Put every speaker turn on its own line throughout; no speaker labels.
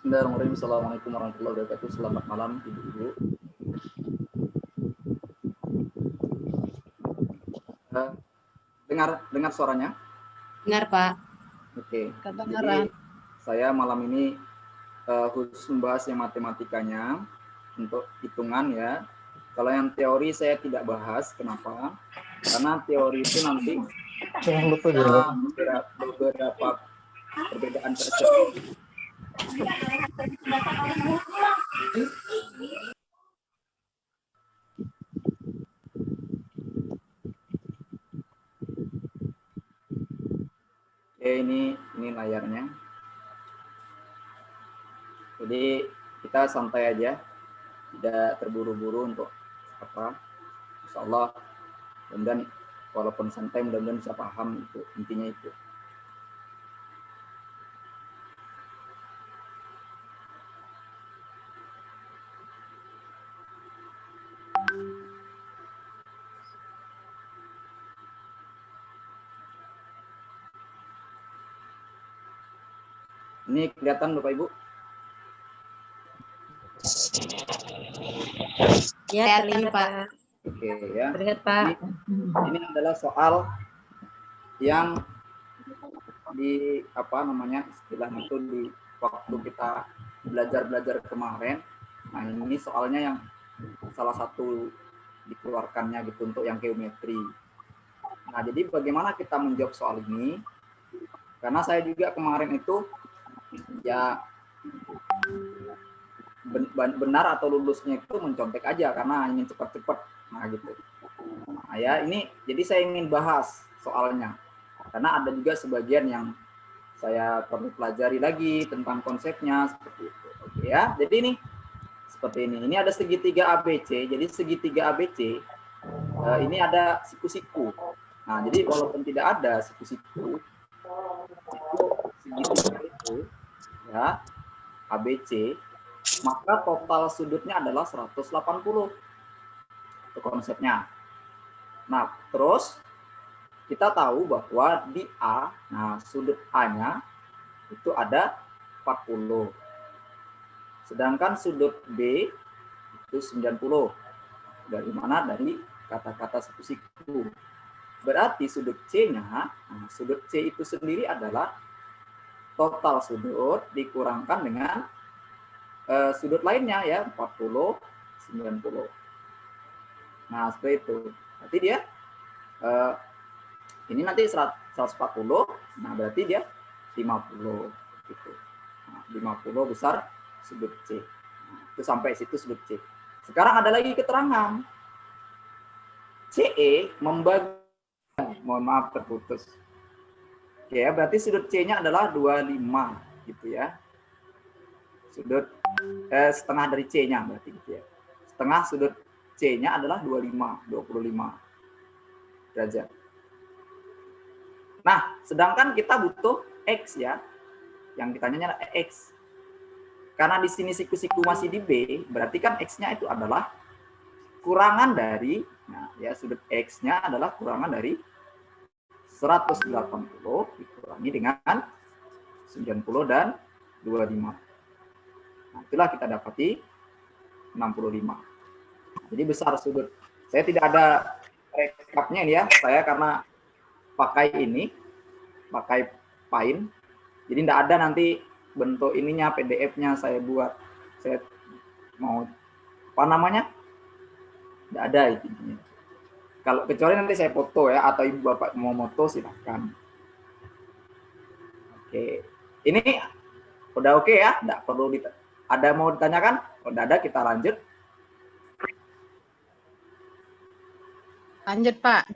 Bismillahirrahmanirrahim. Assalamualaikum warahmatullahi wabarakatuh. Selamat malam ibu-ibu. Dengar suaranya?
Dengar, Pak.
Oke.
Kedengaran.
Jadi saya malam ini khusus membahas yang matematikanya untuk hitungan ya. Kalau yang teori saya tidak bahas. Kenapa? Karena teori itu nanti beberapa perbedaan persepsi. Oke, ini layarnya. Jadi kita santai aja, tidak terburu-buru untuk apa. Insya Allah, dan walaupun santai mudah-mudahan bisa paham itu intinya itu. Ini kelihatan Bapak Ibu?
Ya, terlihat, Pak.
Oke ya.
Terlihat, Pak.
Ini adalah soal yang di apa namanya istilahnya itu di waktu kita belajar kemarin. Nah, ini soalnya yang salah satu dikeluarkannya gitu untuk yang geometri. Nah, jadi bagaimana kita menjawab soal ini? Karena saya juga kemarin itu ya benar atau lulusnya itu mencontek aja karena ingin cepat-cepat. Nah, gitu. Nah, ya ini jadi saya ingin bahas soalnya. Karena ada juga sebagian yang saya perlu pelajari lagi tentang konsepnya seperti itu. Oke ya. Jadi ini seperti ini. Ini ada segitiga ABC. Jadi segitiga ABC ini ada siku-siku. Nah, jadi walaupun tidak ada siku-siku, segitiga itu ya ABC, maka total sudutnya adalah 180. Itu konsepnya. Nah, terus kita tahu bahwa di A, nah sudut A-nya itu ada 40. Sedangkan sudut B itu 90. Dari mana? Dari kata-kata siku-siku. Berarti sudut C-nya, nah sudut C itu sendiri adalah total sudut dikurangkan dengan sudut lainnya ya, 40, 90. Nah, seperti itu. Berarti dia ini nanti 140, nah berarti dia 50 gitu. Nah, 50 besar sudut C. Nah, itu sampai situ sudut C. Sekarang ada lagi keterangan. CE membagi, mohon maaf terputus. Oke ya, berarti sudut C-nya adalah 25 gitu ya. Sudut setengah dari C-nya berarti gitu ya. Setengah sudut C-nya adalah 25 derajat. Nah, sedangkan kita butuh X ya. Yang ditanyanya adalah X. Karena di sini siku-siku masih di B, berarti kan X-nya itu adalah kurangan dari, nah ya sudut X-nya adalah kurangan dari 180 dikurangi dengan 90 dan 25. Nah, itulah kita dapati 65. Jadi besar sudut. Saya tidak ada rekapnya ini ya. Saya karena pakai ini, pakai Paint. Jadi tidak ada nanti bentuk ininya, PDF-nya saya buat. Saya mau apa namanya? Tidak ada intinya. Kalau kecuali nanti saya foto ya, atau ibu bapak mau foto silahkan. Oke, ini udah oke ya, tidak perlu ada mau ditanyakan? Udah ada, kita lanjut.
Lanjut Pak.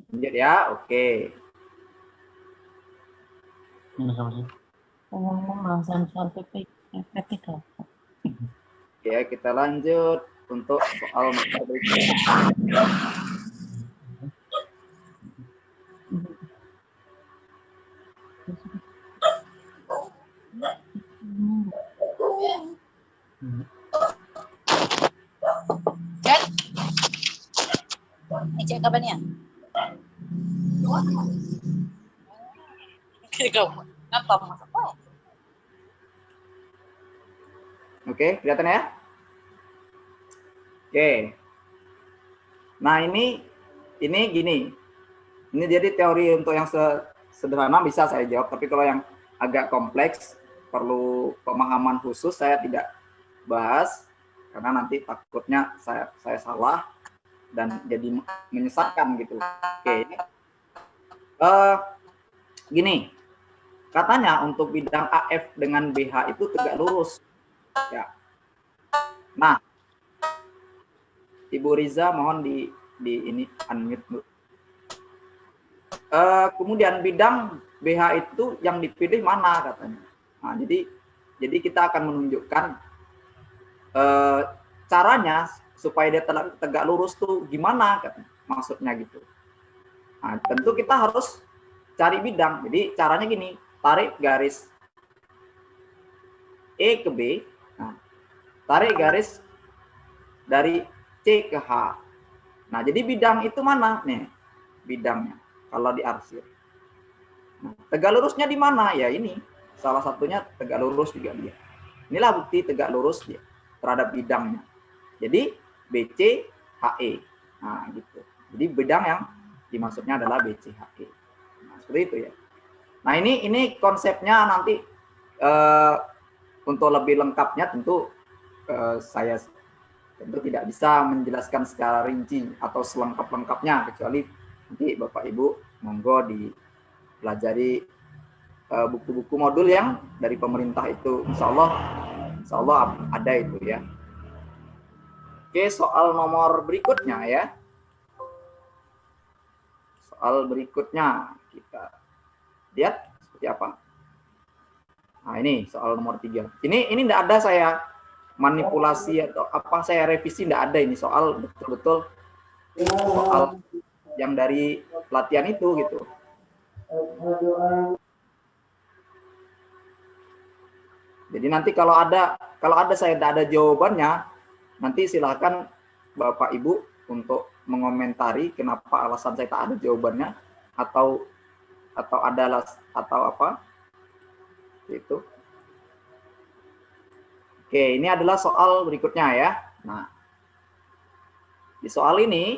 Lanjut ya, oke. Oke, kita lanjut untuk soal berikutnya.
Ini cek kabarnya. Ngapa masak?
Oke, kelihatan ya? Oke. Nah, ini gini. Ini jadi teori untuk yang sederhana bisa saya jawab, tapi kalau yang agak kompleks, perlu pemahaman khusus, saya tidak bahas, karena nanti takutnya saya salah dan jadi menyesatkan gitu. Oke. Gini, katanya untuk bidang AF dengan BH itu tegak lurus. Ya. Nah, Ibu Riza mohon di ini unmute dulu. Kemudian bidang BH itu yang dipilih mana katanya. Nah, jadi kita akan menunjukkan caranya supaya dia tegak lurus tuh gimana katanya, maksudnya gitu. Nah, tentu kita harus cari bidang. Jadi caranya gini, tarik garis E ke B. Nah, tarik garis dari C ke H. Nah, jadi bidang itu mana nih? Bidangnya kalau diarsir. Nah, tegak lurusnya di mana? Ya ini, salah satunya tegak lurus juga dia. Inilah bukti tegak lurus dia terhadap bidangnya. Jadi BC HE. Nah, gitu. Jadi bidang yang dimaksudnya adalah BC HE. Nah, seperti itu ya. Nah, ini konsepnya nanti untuk lebih lengkapnya tentu saya tentu tidak bisa menjelaskan secara rinci atau selengkap-lengkapnya, kecuali nanti Bapak Ibu monggo dipelajari buku-buku modul yang dari pemerintah itu, insya Allah ada itu ya. Oke, soal nomor berikutnya ya. Soal berikutnya kita lihat seperti apa. Nah, ini soal nomor 3. Ini tidak ada saya manipulasi atau apa, saya revisi, tidak ada. Ini soal betul-betul soal yang dari pelatihan itu gitu. Jadi nanti kalau ada saya tidak ada jawabannya, nanti silakan Bapak Ibu untuk mengomentari kenapa alasan saya tak ada jawabannya, atau ada atau apa itu. Oke, ini adalah soal berikutnya ya. Nah, di soal ini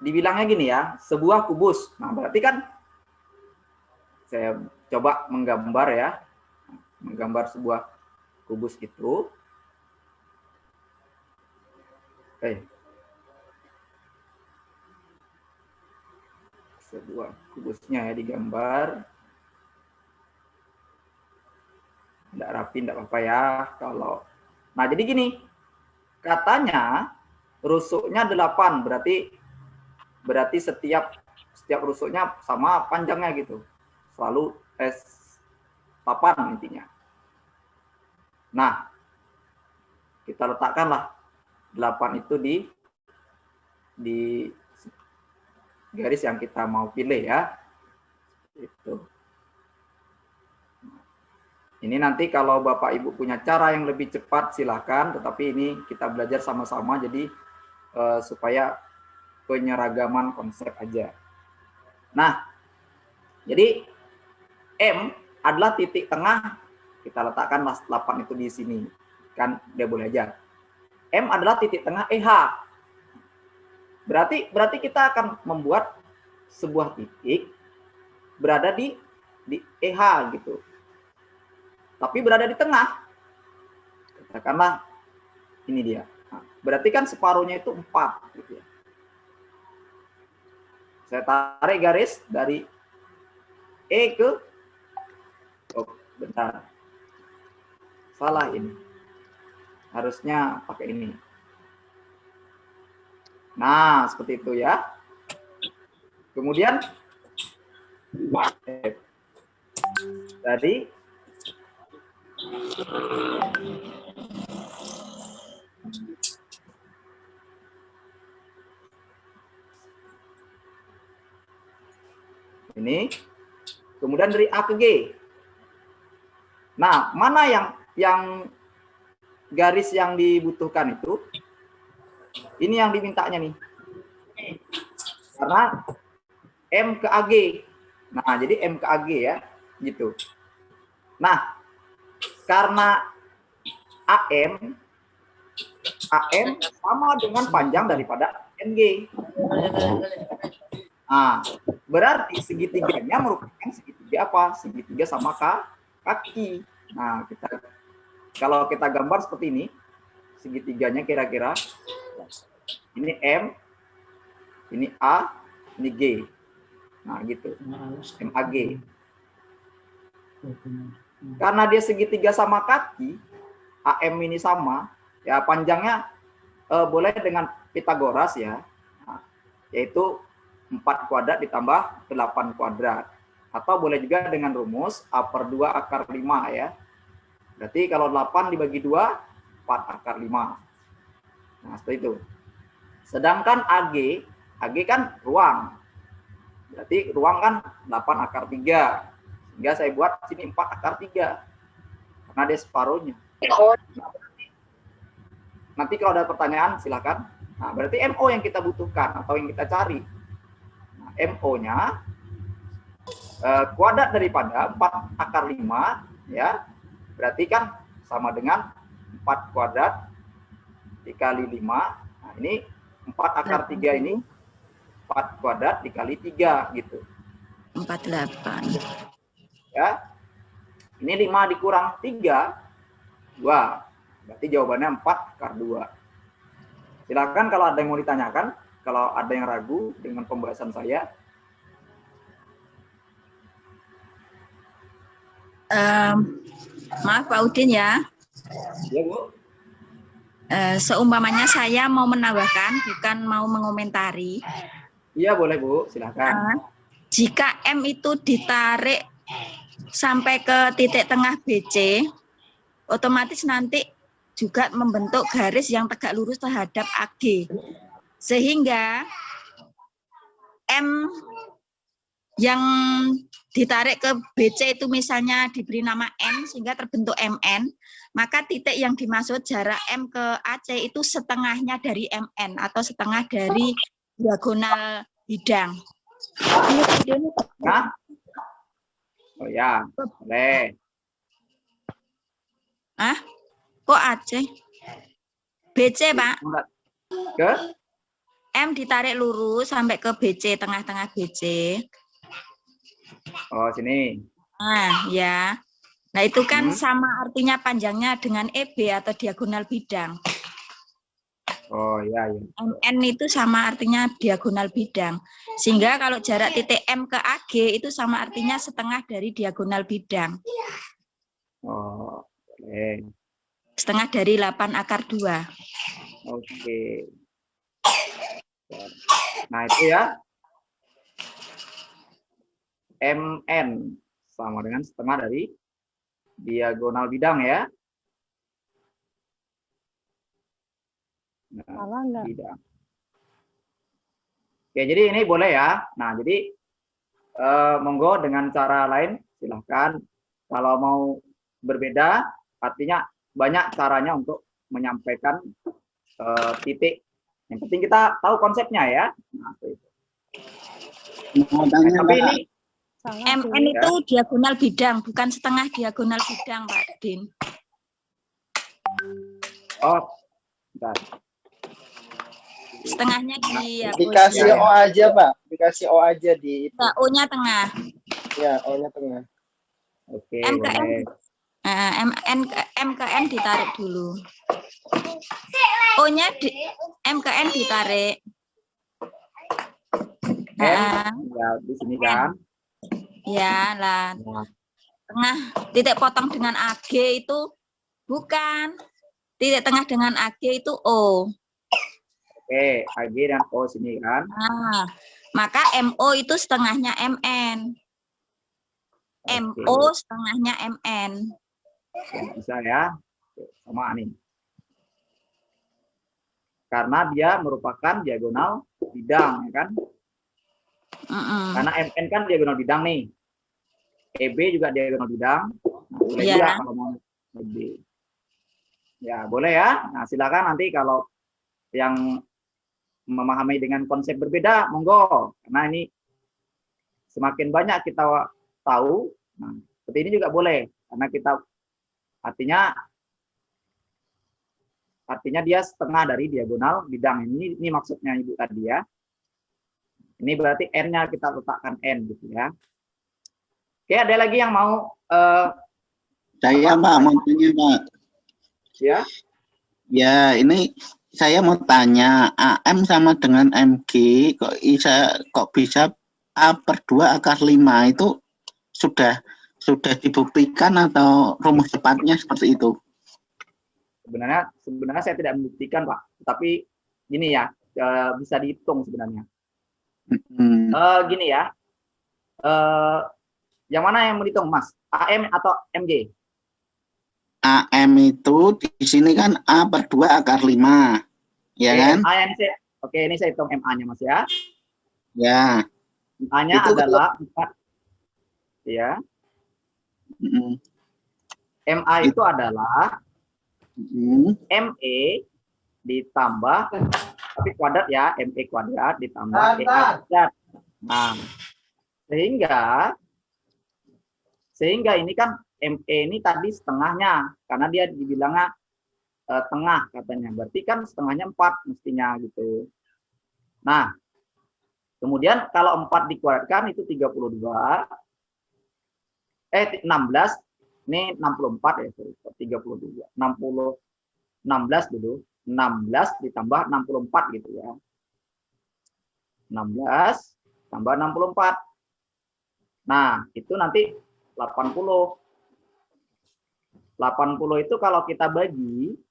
dibilangnya gini ya, sebuah kubus. Nah, berarti kan saya coba menggambar ya, menggambar sebuah kubus itu. Sebuah kubusnya ya digambar. Tidak rapi, tidak apa-apa ya kalau. Nah, jadi gini, katanya rusuknya 8, berarti setiap rusuknya sama panjangnya gitu, selalu 8 intinya. Nah, kita letakkanlah 8 itu di garis yang kita mau pilih ya. Itu. Ini nanti kalau Bapak Ibu punya cara yang lebih cepat silakan, tetapi ini kita belajar sama-sama, jadi supaya penyeragaman konsep aja. Nah, jadi M adalah titik tengah, kita letakkan 8 itu di sini, kan dia boleh aja. M adalah titik tengah EH. Berarti kita akan membuat sebuah titik berada di EH gitu. Tapi berada di tengah. Katakanlah ini dia. Nah, berarti kan separuhnya itu 4 gitu ya. Saya tarik garis dari E ke, bentar. Salah ini. Harusnya pakai ini. Nah, seperti itu ya. Kemudian tadi ini, kemudian dari A ke G. Nah, mana yang garis yang dibutuhkan itu? Ini yang dimintanya nih. Karena M ke AG. Nah, jadi M ke AG ya, gitu. Nah, karena AM sama dengan panjang daripada NG. Nah, berarti segitiganya merupakan segitiga apa? Segitiga sama kaki. Nah, kalau kita gambar seperti ini, segitiganya kira-kira ini M, ini A, ini G. Nah, gitu. MAG. Karena dia segitiga sama kaki, AM ini sama, ya panjangnya boleh dengan Pitagoras ya, nah, yaitu 4 kuadrat ditambah 8 kuadrat. Atau boleh juga dengan rumus A per 2 akar 5 ya. Berarti kalau 8 dibagi 2, 4 akar 5. Nah, seperti itu. Sedangkan AG kan ruang. Berarti ruang kan 8 akar 3. Sehingga saya buat sini 4 akar 3. Karena dia separuhnya. Nanti kalau ada pertanyaan silakan. Nah, berarti MO yang kita butuhkan atau yang kita cari. Nah, MO-nya kuadrat daripada 4 akar 5 ya. Berarti kan sama dengan 4 kuadrat dikali 5. Nah, ini 4 akar 3 ini 4 kuadrat dikali 3 gitu.
48.
Ya. Ini 5 dikurang 3, 2. Berarti jawabannya 4 akar 2. Silakan kalau ada yang mau ditanyakan, kalau ada yang ragu dengan pembahasan saya.
Maaf Pak Udin ya.
Ya, Bu.
Seumpamanya saya mau menambahkan, bukan mau mengomentari.
Iya, boleh Bu, silakan.
Jika M itu ditarik sampai ke titik tengah BC, otomatis nanti juga membentuk garis yang tegak lurus terhadap AG. Sehingga M yang ditarik ke BC itu misalnya diberi nama N sehingga terbentuk MN, maka titik yang dimaksud jarak M ke AC itu setengahnya dari MN atau setengah dari diagonal bidang.
Nah. Oh ya, boleh.
Kok AC? BC, Pak.
Ke?
M ditarik lurus sampai ke BC, tengah-tengah BC.
Oh, sini.
Nah, ya. Nah, itu kan sama artinya panjangnya dengan EB atau diagonal bidang.
Oh, iya, iya.
MN itu sama artinya diagonal bidang. Sehingga kalau jarak titik M ke AG itu sama artinya setengah dari diagonal bidang.
Oh, boleh.
Setengah dari 8 akar 2.
Oke. Nah, itu ya. MN sama dengan setengah dari diagonal bidang ya. Nah, bidang. Oke, jadi ini boleh ya. Nah, jadi monggo dengan cara lain silahkan. Kalau mau berbeda, artinya banyak caranya untuk menyampaikan titik. Yang penting kita tahu konsepnya ya. Nah, itu. Tapi ini
MN itu diagonal bidang, bukan setengah diagonal bidang, Pak Din.
Oh, bentar.
Setengahnya
dikasih O aja, Pak. Dikasih O aja di itu.
O-nya tengah.
Ya, O-nya tengah.
Oke,
M ke
boleh.
M ke N ditarik dulu. O-nya M ke N ditarik.
Ya, di sini kan.
Ya, lah. Tengah titik potong dengan AG itu bukan. Titik tengah dengan AG itu O.
Oke, AG dan O sini kan.
Nah, maka MO itu setengahnya MN. MO setengahnya MN.
Bisa ya. Sama nih. Karena dia merupakan diagonal bidang, ya kan? Karena MN kan diagonal bidang nih. EB juga diagonal bidang. Nah, boleh juga kalau mau EB. Ya, boleh ya. Nah, silakan nanti kalau yang memahami dengan konsep berbeda, monggo. Karena ini semakin banyak kita tahu, nah, seperti ini juga boleh. Karena kita Artinya dia setengah dari diagonal bidang ini. Ini maksudnya Ibu tadi ya. Ini berarti N-nya kita letakkan N gitu ya. Oke, ada lagi yang mau
Saya Pak mau tanya Pak.
ya?
Ya ini saya mau tanya AM sama dengan MG kok bisa A/2 akar 5 itu sudah dibuktikan atau rumus cepatnya seperti itu?
Sebenarnya saya tidak membuktikan Pak, tapi gini ya, bisa dihitung sebenarnya. Gini ya, yang mana yang mau dihitung Mas? AM atau MG?
AM itu di sini kan A/2 akar 5, ya kan?
Oke, ini saya hitung MA-nya Mas ya.
Ya.
MA-nya adalah 4. Ya. MA itu adalah ME ditambah, tapi kuadrat ya, ME kuadrat ditambah EA kuadrat. Nah, sehingga ini kan ME ini tadi setengahnya, karena dia dibilangnya tengah katanya. Berarti kan setengahnya 4 mestinya gitu. Nah, kemudian kalau 4 dikuadratkan itu 32. 16. Ini 64 ya, 32. 16 dulu. 16 ditambah 64 gitu ya. 16 tambah 64. Nah, itu nanti 80. 80 itu kalau kita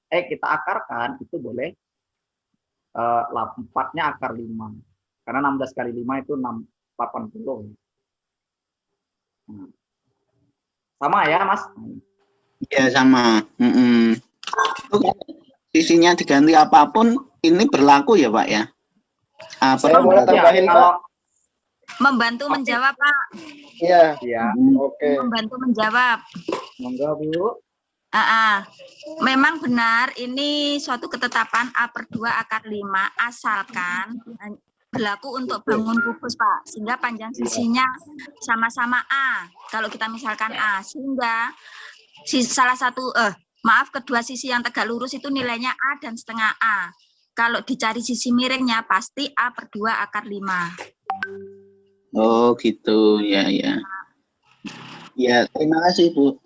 kita akarkan itu boleh 4-nya akar 5. Karena 16 kali 5 itu 80. Nah, sama ya, Mas?
Ya, sama. Sisinya diganti apapun, ini berlaku ya, Pak ya?
Saya boleh tambahin, Pak?
Membantu menjawab, Pak.
Iya.
Iya.
Oke.
Membantu menjawab.
Monggo, Bu.
Memang benar ini suatu ketetapan A/2 akar 5 asalkan berlaku untuk bangun kubus Pak, sehingga panjang sisinya sama-sama A. Kalau kita misalkan A, sehingga kedua sisi yang tegak lurus itu nilainya A dan setengah A. Kalau dicari sisi miringnya pasti A/2 akar 5.
Oh gitu, ya. Ya, terima kasih Bu.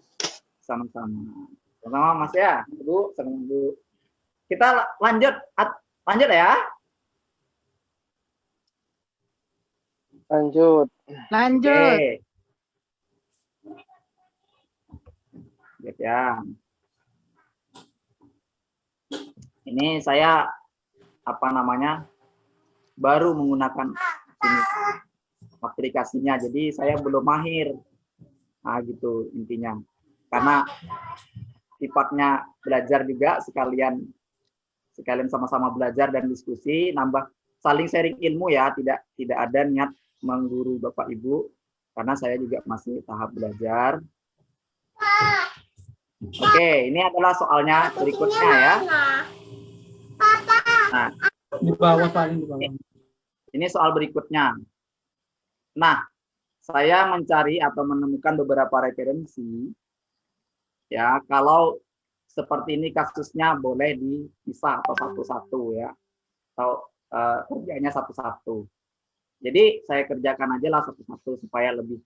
Sama-sama. Sama Mas ya, Bu, sama Bu. Kita lanjut ya.
Lanjut.
Oke. Lihat ya. Ini saya baru menggunakan ini aplikasinya, jadi saya belum mahir. Nah, gitu intinya. Karena sifatnya belajar juga, sekalian sama-sama belajar dan diskusi, nambah saling sharing ilmu ya, tidak ada niat mengguru Bapak Ibu, karena saya juga masih tahap belajar. Oke, ini adalah soalnya berikutnya ya. Nah,
di bawah paling di bawah.
Ini soal berikutnya. Nah, saya mencari atau menemukan beberapa referensi. Ya, kalau seperti ini kasusnya boleh dipisah atau satu-satu ya. Atau kerjanya satu-satu. Jadi saya kerjakan aja lah satu-satu supaya lebih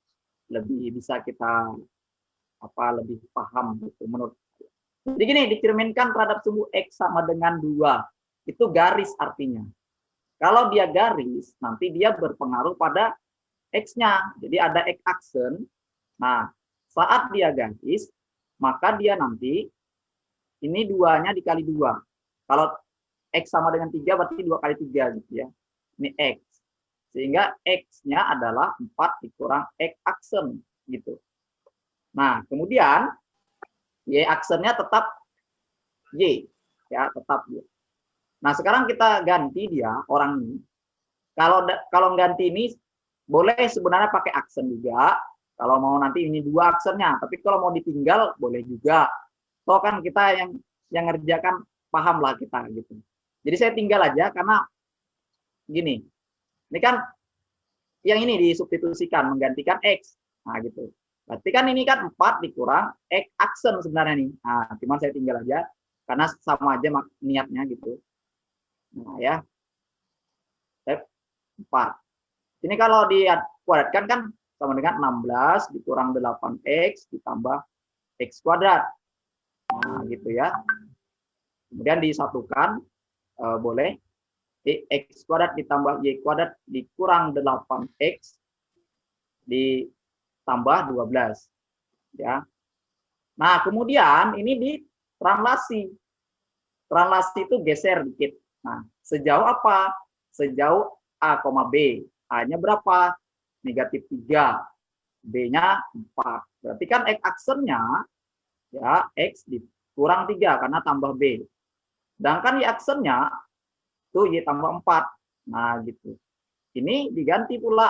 bisa kita lebih paham gitu menurut saya. Jadi gini, dicerminkan terhadap sumbu X sama dengan 2. Itu garis artinya. Kalau dia garis, nanti dia berpengaruh pada X-nya. Jadi ada X aksen. Nah, saat dia garis, maka dia nanti ini 2-nya dikali 2. Kalau X sama dengan 3 berarti 2 kali 3 gitu ya. Ini X. Sehingga X-nya adalah 4 dikurang X aksen gitu. Nah, kemudian Y aksennya tetap Y ya, tetap Y. Nah, sekarang kita ganti dia orang ini. Kalau ganti ini boleh sebenarnya pakai aksen juga. Kalau mau nanti ini 2 aksennya, tapi kalau mau ditinggal boleh juga. Toh kan kita yang ngerjakan paham lah kita gitu. Jadi saya tinggal aja karena gini. Ini kan yang ini disubstitusikan menggantikan X. Nah, gitu. Berarti kan ini kan 4 dikurang X aksen sebenarnya nih. Nah, cuman saya tinggal aja karena sama aja niatnya gitu. Nah, ya. 4. Ini kalau dikuadratkan kan sama dengan 16 dikurang 8X ditambah X kuadrat. Nah, gitu ya. Kemudian disatukan, boleh. X kuadrat ditambah Y kuadrat dikurang 8X ditambah 12. Ya. Nah, kemudian ini ditranslasi. Translasi itu geser dikit. Nah, sejauh apa? Sejauh A, B. A-nya berapa? Negatif 3. B-nya 4. Berarti kan X aksennya, ya, X dikurang 3 karena tambah B. Sedangkan Y aksennya, itu Y tambah 4. Nah, gitu. Ini diganti pula.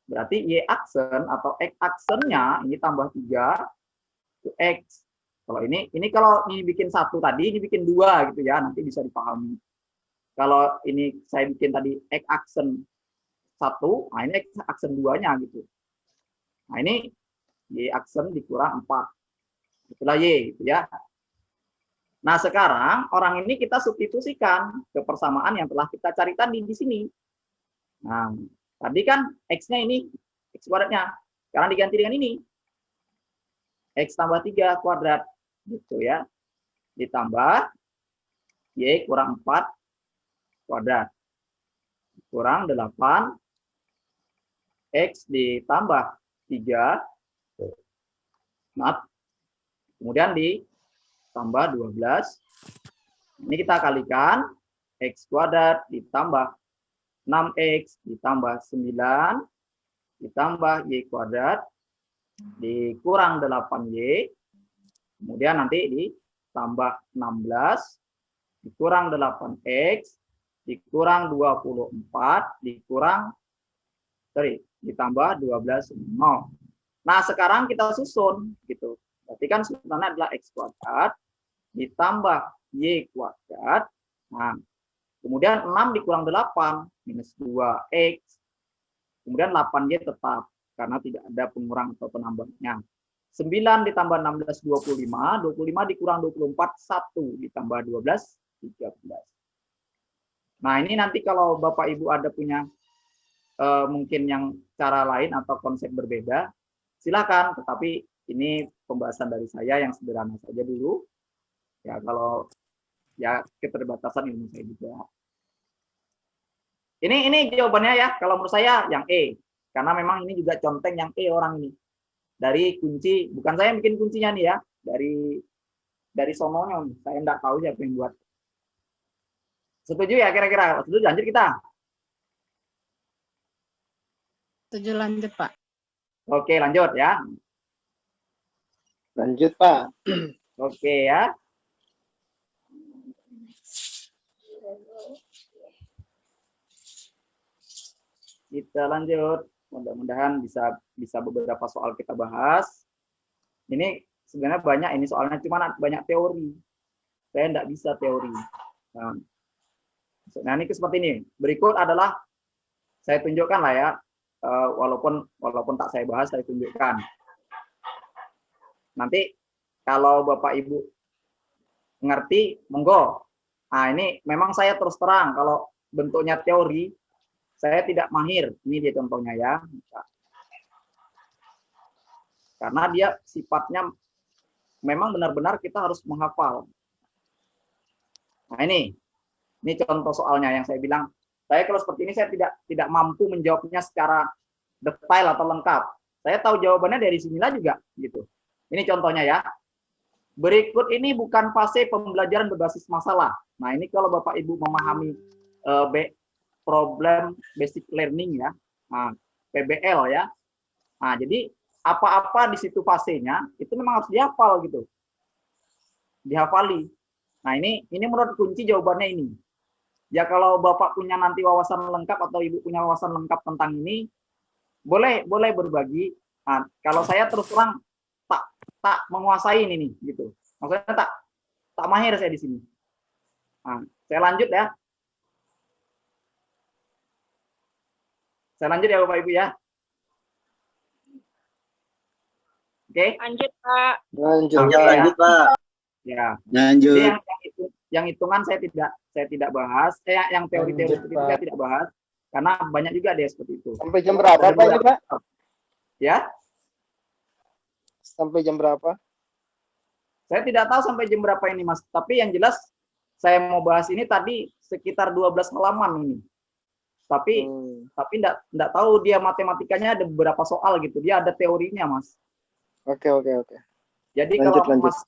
Berarti Y aksen atau X aksennya, ini tambah 3, itu X. Kalau ini kalau ini bikin 1 tadi, ini bikin 2 gitu ya, nanti bisa dipahami. Kalau ini saya bikin tadi X aksen 1, nah ini X aksen 2-nya gitu. Nah ini Y aksen dikurang 4. Itulah Y gitu ya. Nah sekarang orang ini kita substitusikan ke persamaan yang telah kita cari tadi di sini. Nah tadi kan X-nya ini, X kuadratnya. Sekarang diganti dengan ini. X tambah 3 kuadrat. Gitu ya. Ditambah Y kurang 4 kuadrat. Kurang 8. X ditambah 3. Maaf. Kemudian ditambah 12. Ini kita kalikan. X kuadrat ditambah 6X ditambah 9. Ditambah Y kuadrat. Dikurang 8Y. Kemudian nanti ditambah 16. Dikurang 8X. Dikurang 24. Ditambah 12 0. Nah, sekarang kita susun gitu. Berarti kan susunannya adalah X kuadrat ditambah Y kuadrat. Nah, kemudian 6 dikurang 8 minus 2X. Kemudian 8Y tetap karena tidak ada pengurang atau penambahnya. 9 ditambah 16 25, 25 dikurang 24 1 ditambah 12 13. Nah, ini nanti kalau Bapak Ibu ada punya mungkin yang cara lain atau konsep berbeda, silakan. Tetapi ini pembahasan dari saya yang sederhana saja dulu. Ya kalau ya keterbatasan ilmu saya juga. Ini jawabannya ya. Kalau menurut saya yang E, karena memang ini juga conteng yang E orang ini. Dari kunci, bukan saya yang bikin kuncinya nih ya, dari sononya nih. Saya enggak tahu siapa yang buat. Setuju ya kira-kira? Setuju, lanjut kita.
Setuju, lanjut, Pak.
Oke, lanjut ya.
Lanjut, Pak.
Oke ya. Kita lanjut. Mudah-mudahan bisa beberapa soal kita bahas. Ini sebenarnya banyak ini soalnya, cuma banyak teori. Saya enggak bisa teori. Nah, ini seperti ini. Berikut adalah saya tunjukkan lah ya. Walaupun tak saya bahas, saya tunjukkan. Nanti kalau Bapak Ibu ngerti, monggo. Nah, ini memang saya terus terang kalau bentuknya teori, saya tidak mahir. Ini dia contohnya ya. Karena dia sifatnya memang benar-benar kita harus menghafal. Nah, ini contoh soalnya yang saya bilang. Saya kalau seperti ini saya tidak mampu menjawabnya secara detail atau lengkap. Saya tahu jawabannya dari sinilah juga gitu. Ini contohnya ya. Berikut ini bukan fase pembelajaran berbasis masalah. Nah, ini kalau Bapak Ibu memahami problem basic learning ya. Nah, PBL ya. Nah, jadi apa-apa di situ fasenya itu memang harus dihafal gitu. Dihafali. Nah, ini menurut kunci jawabannya ini. Ya kalau Bapak punya nanti wawasan lengkap atau Ibu punya wawasan lengkap tentang ini, boleh berbagi. Nah, kalau saya terus terang tak menguasai ini nih, gitu. Maksudnya tak mahir saya di sini. Nah, saya lanjut ya. Saya lanjut ya Bapak Ibu ya. Oke?
Lanjut, Pak.
Lanjut,
Oke,
Pak.
ya.
Lanjut, Pak.
Ya. Jadi
Lanjut.
yang hitungan saya tidak bahas. Yang teori-teori
Lanjut,
seperti itu saya
Pak.
tidak bahas karena banyak juga deh seperti itu.
Sampai jam berapa, Pak, ini, Pak?
Ya,
Sampai jam berapa?
saya tidak tahu sampai jam berapa ini, Mas. Tapi yang jelas saya mau bahas ini tadi sekitar 12 halaman ini. Tapi enggak tahu dia matematikanya ada beberapa soal gitu. Dia ada teorinya, Mas.
Oke.
Jadi
Lanjut,
kalau
lanjut.
Mas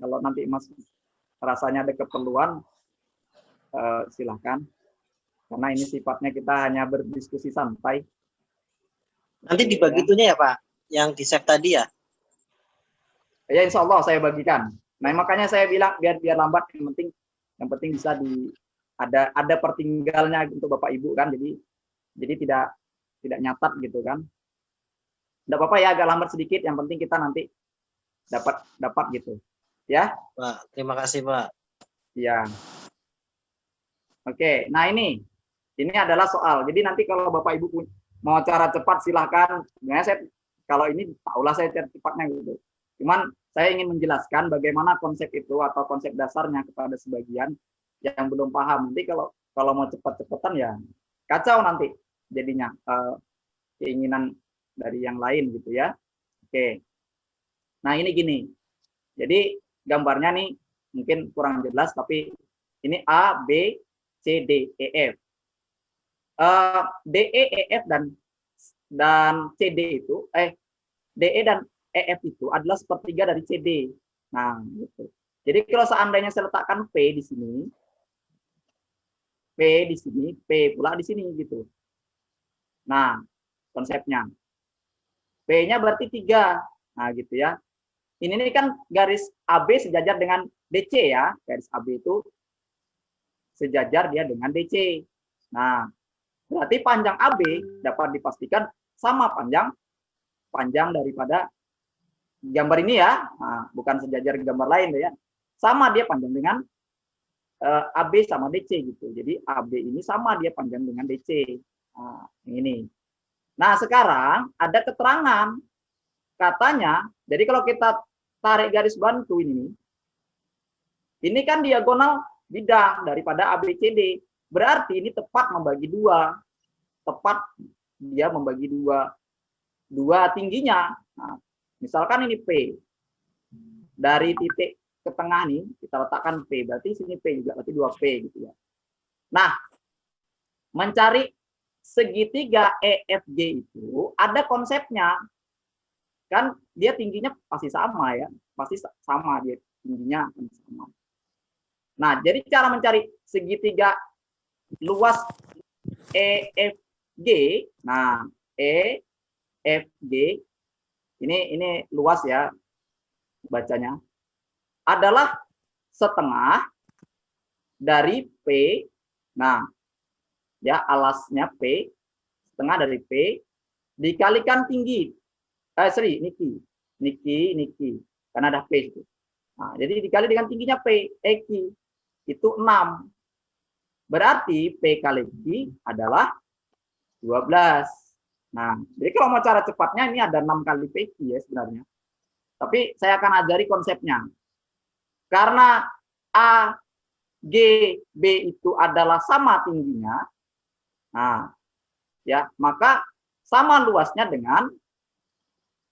kalau nanti Mas rasanya ada keperluan, silahkan. Karena ini sifatnya kita hanya berdiskusi santai.
Nanti dibagi itunya ya, Pak. Yang di save tadi ya.
Ya insya Allah saya bagikan. Nah makanya saya bilang biar lambat, yang penting bisa ada pertinggalnya untuk Bapak Ibu kan, jadi tidak nyatat gitu kan. Enggak apa-apa ya agak lambat sedikit, yang penting kita nanti dapat gitu. Ya.
Pak, terima kasih, Pak.
Iya. Oke, nah ini adalah soal. Jadi nanti kalau Bapak Ibu mau cara cepat silahkan. Sebenarnya saya kalau ini tahulah saya cara cepatnya gitu. Cuman saya ingin menjelaskan bagaimana konsep itu atau konsep dasarnya kepada sebagian yang belum paham. Nanti kalau mau cepat-cepatan ya kacau nanti jadinya keinginan dari yang lain gitu ya. Oke. Nah ini gini. Jadi gambarnya nih mungkin kurang jelas tapi ini A, B, C, D, E, F. D, E, F dan C, D itu D, E dan E, F itu adalah sepertiga dari C, D. Nah, gitu. Jadi kalau seandainya saya letakkan P di sini, P pula di sini gitu. Nah, konsepnya. P-nya berarti 3. Nah, gitu ya. Ini kan garis AB sejajar dengan DC ya. Garis AB itu sejajar dia dengan DC. Nah, berarti panjang AB dapat dipastikan sama panjang daripada gambar ini ya. Nah, bukan sejajar gambar lain ya. Sama dia panjang dengan AB sama DC gitu. Jadi AB ini sama dia panjang dengan DC. Nah, ini. Nah, sekarang ada keterangan katanya, jadi kalau kita tarik garis bantu ini kan diagonal bidang daripada ABCD. Berarti ini tepat membagi 2. Tepat dia membagi 2 tingginya. Nah, misalkan ini P. Dari titik ke tengah nih kita letakkan P, berarti sini P juga berarti 2P gitu ya. Nah, mencari segitiga EFG itu ada konsepnya. Kan dia tingginya pasti sama ya, pasti sama dia tingginya akan sama. Nah, jadi cara mencari segitiga luas EFG, nah EFG ini luas ya bacanya, adalah setengah dari P. Nah, ya alasnya P, setengah dari P dikalikan tinggi. Niki, karena ada P itu. Nah, jadi dikali dengan tingginya P, Eki, itu 6. Berarti P kali Q adalah 12. Nah, jadi kalau mau cara cepatnya ini ada 6 kali PQ ya sebenarnya. Tapi saya akan ajari konsepnya. Karena A, G, B itu adalah sama tingginya. Nah, ya, maka sama luasnya dengan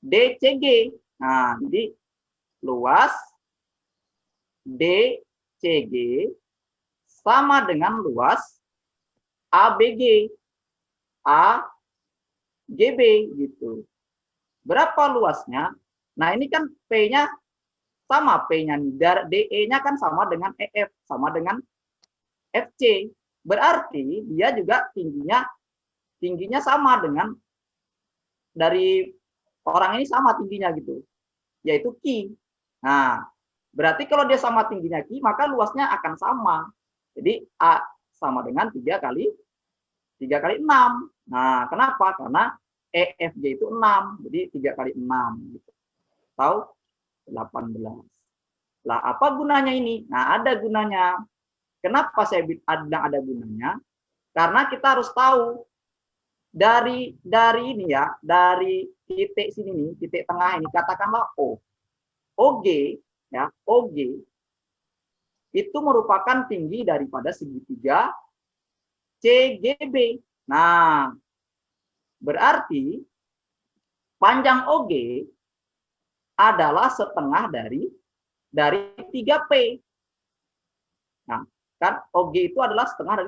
DCG. Nah, jadi luas DCG sama dengan luas ABG, AGB gitu. Berapa luasnya? Nah, ini kan P-nya sama, P-nya DE-nya kan sama dengan EF, sama dengan FC. Berarti dia juga tingginya sama dengan dari orang ini sama tingginya gitu, yaitu Q. Nah, berarti kalau dia sama tingginya Q, maka luasnya akan sama. Jadi A sama dengan 3 kali 6. Nah, kenapa? Karena EFG itu 6, jadi 3 kali 6 gitu. Tahu? 18. Lah, apa gunanya ini? Nah, ada gunanya. Kenapa saya bilang ada gunanya? Karena kita harus tahu dari ini ya, dari titik sini nih, titik tengah ini katakanlah O. OG ya, OG itu merupakan tinggi daripada segitiga CGB. Nah, berarti panjang OG adalah setengah dari 3P. Nah, kan OG itu adalah setengah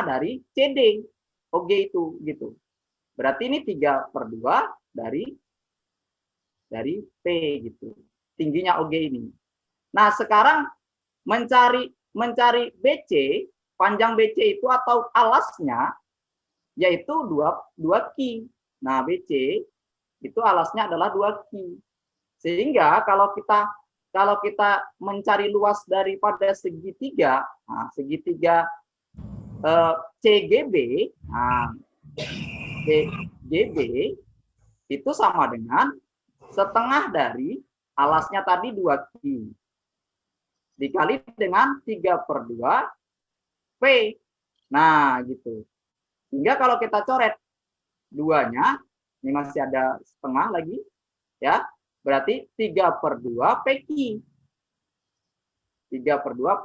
dari CD. OG itu gitu. Berarti ini 3/2 dari P gitu. Tingginya OG ini. Nah, sekarang mencari BC, panjang BC itu atau alasnya yaitu 2 Q. Nah, BC itu alasnya adalah 2 Q. Sehingga kalau kita mencari luas daripada segitiga, nah, segitiga CGB, nah, CGB itu sama dengan setengah dari alasnya tadi 2 Q dikali dengan 3/2 P. Nah, gitu. Sehingga kalau kita coret duanya, ini masih ada setengah lagi, ya, berarti 3/2 PQ. 3/2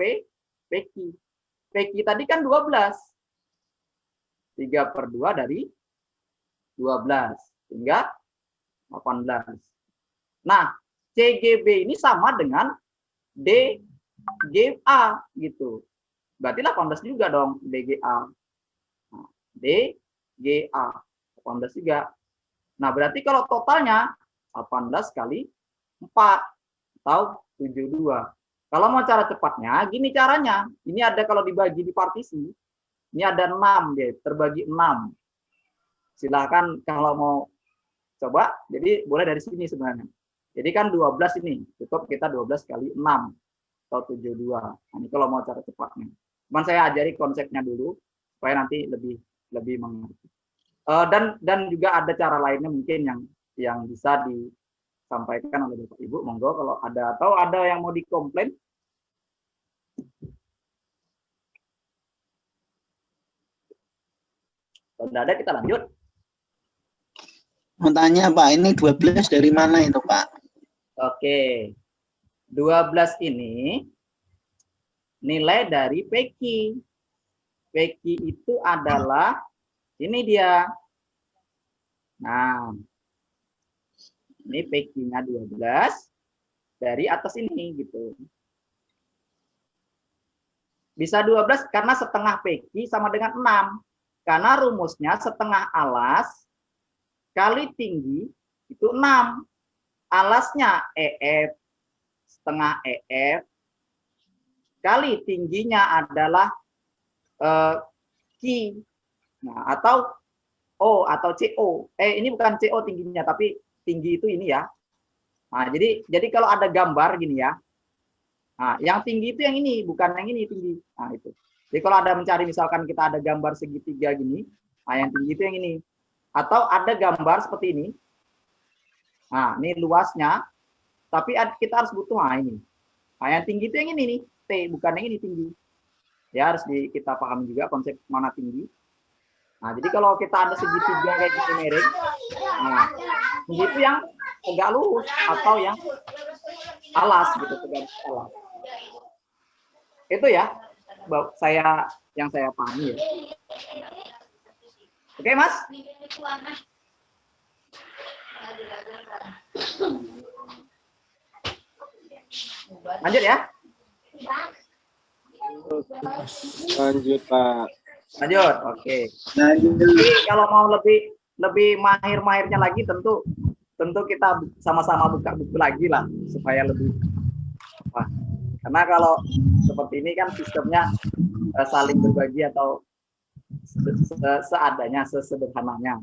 PQ. PQ tadi kan 12. 3/2 dari 12, hingga 18. Nah, CGB ini sama dengan DGA gitu. Berarti 18 juga dong DGA. Nah, DGA 18 juga. Nah, berarti kalau totalnya 18 kali 4 atau 72. Kalau mau cara cepatnya, gini caranya. Ini ada kalau dibagi di partisi, ini ada 6 ya, terbagi 6. Silahkan kalau mau coba, jadi boleh dari sini sebenarnya. Jadi kan 12 ini, cukup kita 12 kali 6 atau 72. Nah, ini kalau mau cara cepatnya. Cuman saya ajari konsepnya dulu supaya nanti lebih mengerti. Dan juga ada cara lainnya mungkin yang bisa disampaikan oleh Bapak Ibu. Monggo kalau ada atau ada yang mau dikomplain. Kalau tidak ada kita lanjut.
Mau tanya Pak, ini 12 dari mana itu Pak?
Oke. 12 ini nilai dari PQ. PQ itu adalah ini dia. Nah, ini PQ-nya 12 dari atas ini gitu. Bisa 12 karena setengah PQ sama dengan 6. Karena rumusnya setengah alas kali tinggi itu 6. Alasnya EF setengah EF kali tingginya adalah Q. Nah, atau O atau CO. Ini bukan CO tingginya, tapi tinggi itu ini ya. Nah, jadi kalau ada gambar gini ya. Nah, yang tinggi itu yang ini, bukan yang ini tinggi. Nah, itu. Jadi kalau ada mencari misalkan kita ada gambar segitiga gini, nah yang tinggi itu yang ini. Atau ada gambar seperti ini. Nah, ini luasnya, tapi kita harus butuh ini. Nah, yang tinggi itu yang ini nih, T, bukan yang ini tinggi. Ya, harus kita paham juga konsep mana tinggi. Nah, jadi kalau kita ada segitiga kayak gini miring, nah, tinggi itu yang tegak lurus atau yang alas gitu, tegak alas. Itu ya, yang saya pahami ya. Oke, Mas? Lanjut ya.
Lanjut Pak.
Lanjut, oke.
Lanjut.
Jadi kalau mau lebih mahir-mahirnya lagi tentu kita sama-sama buka buku lagi lah supaya lebih. Wah, karena kalau seperti ini kan sistemnya saling berbagi atau seadanya, sesederhananya.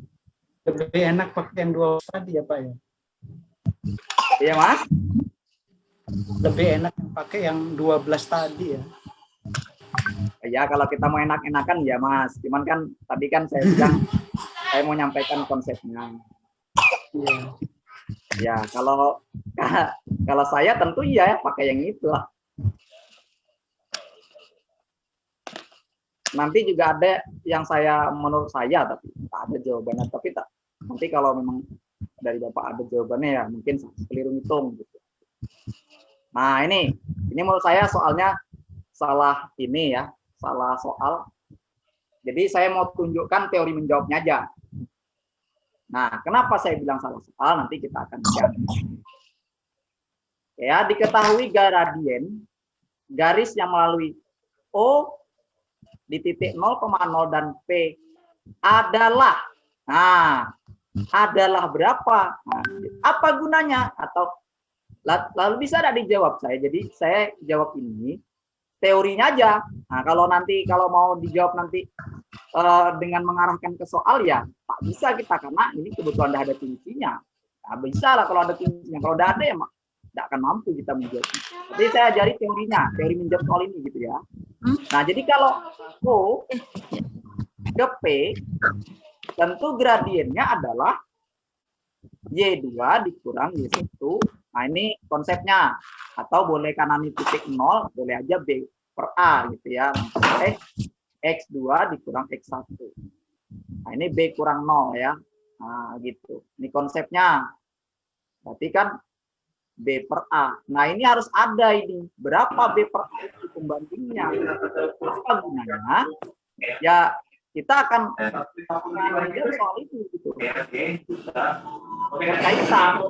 Lebih enak pakai yang 2 tadi ya Pak ya.
Iya Mas?
Lebih enak pakai yang 12 tadi ya.
Ya kalau kita mau enak-enakan ya Mas. Cuman kan tadi kan saya bilang saya mau nyampaikan konsepnya.
Iya.
Ya kalau saya tentu ya pakai yang itu lah. nanti juga ada yang menurut saya tapi tak ada jawabannya, tapi tak nanti kalau memang dari Bapak ada jawabannya ya mungkin keliru hitung gitu. Nah, ini menurut saya soalnya salah ini ya, salah soal. Jadi saya mau tunjukkan teori menjawabnya aja. Nah, kenapa saya bilang salah soal? Nanti kita akan lihat. Ya, diketahui gradien garis yang melalui O di titik 0,0 dan P adalah, adalah berapa? Nah, apa gunanya? Atau lalu bisa tidak dijawab saya? Jadi saya jawab ini teorinya aja. Nah, kalau mau dijawab nanti dengan mengarahkan ke soal ya tak bisa kita, karena ini kebetulan ada kuncinya. Nah, bisa lah kalau ada kuncinya. Kalau tidak ada ya tidak akan mampu kita menjawab. Jadi saya ajari teorinya, teori menjawab soal ini gitu ya. Nah, jadi kalau O ke P tentu gradiennya adalah Y2 dikurang Y1. Nah, ini konsepnya. Atau boleh kanan titik 0, boleh aja B per A gitu ya. X2 dikurang X1. Nah, ini B kurang 0 ya. Nah, gitu. Ini konsepnya. Berarti kan B per A. Nah, ini harus ada ini. Berapa B per A itu pembandingnya? Apa gunanya? Ya, kita akan belajar soal itu gitu. Berkaitan.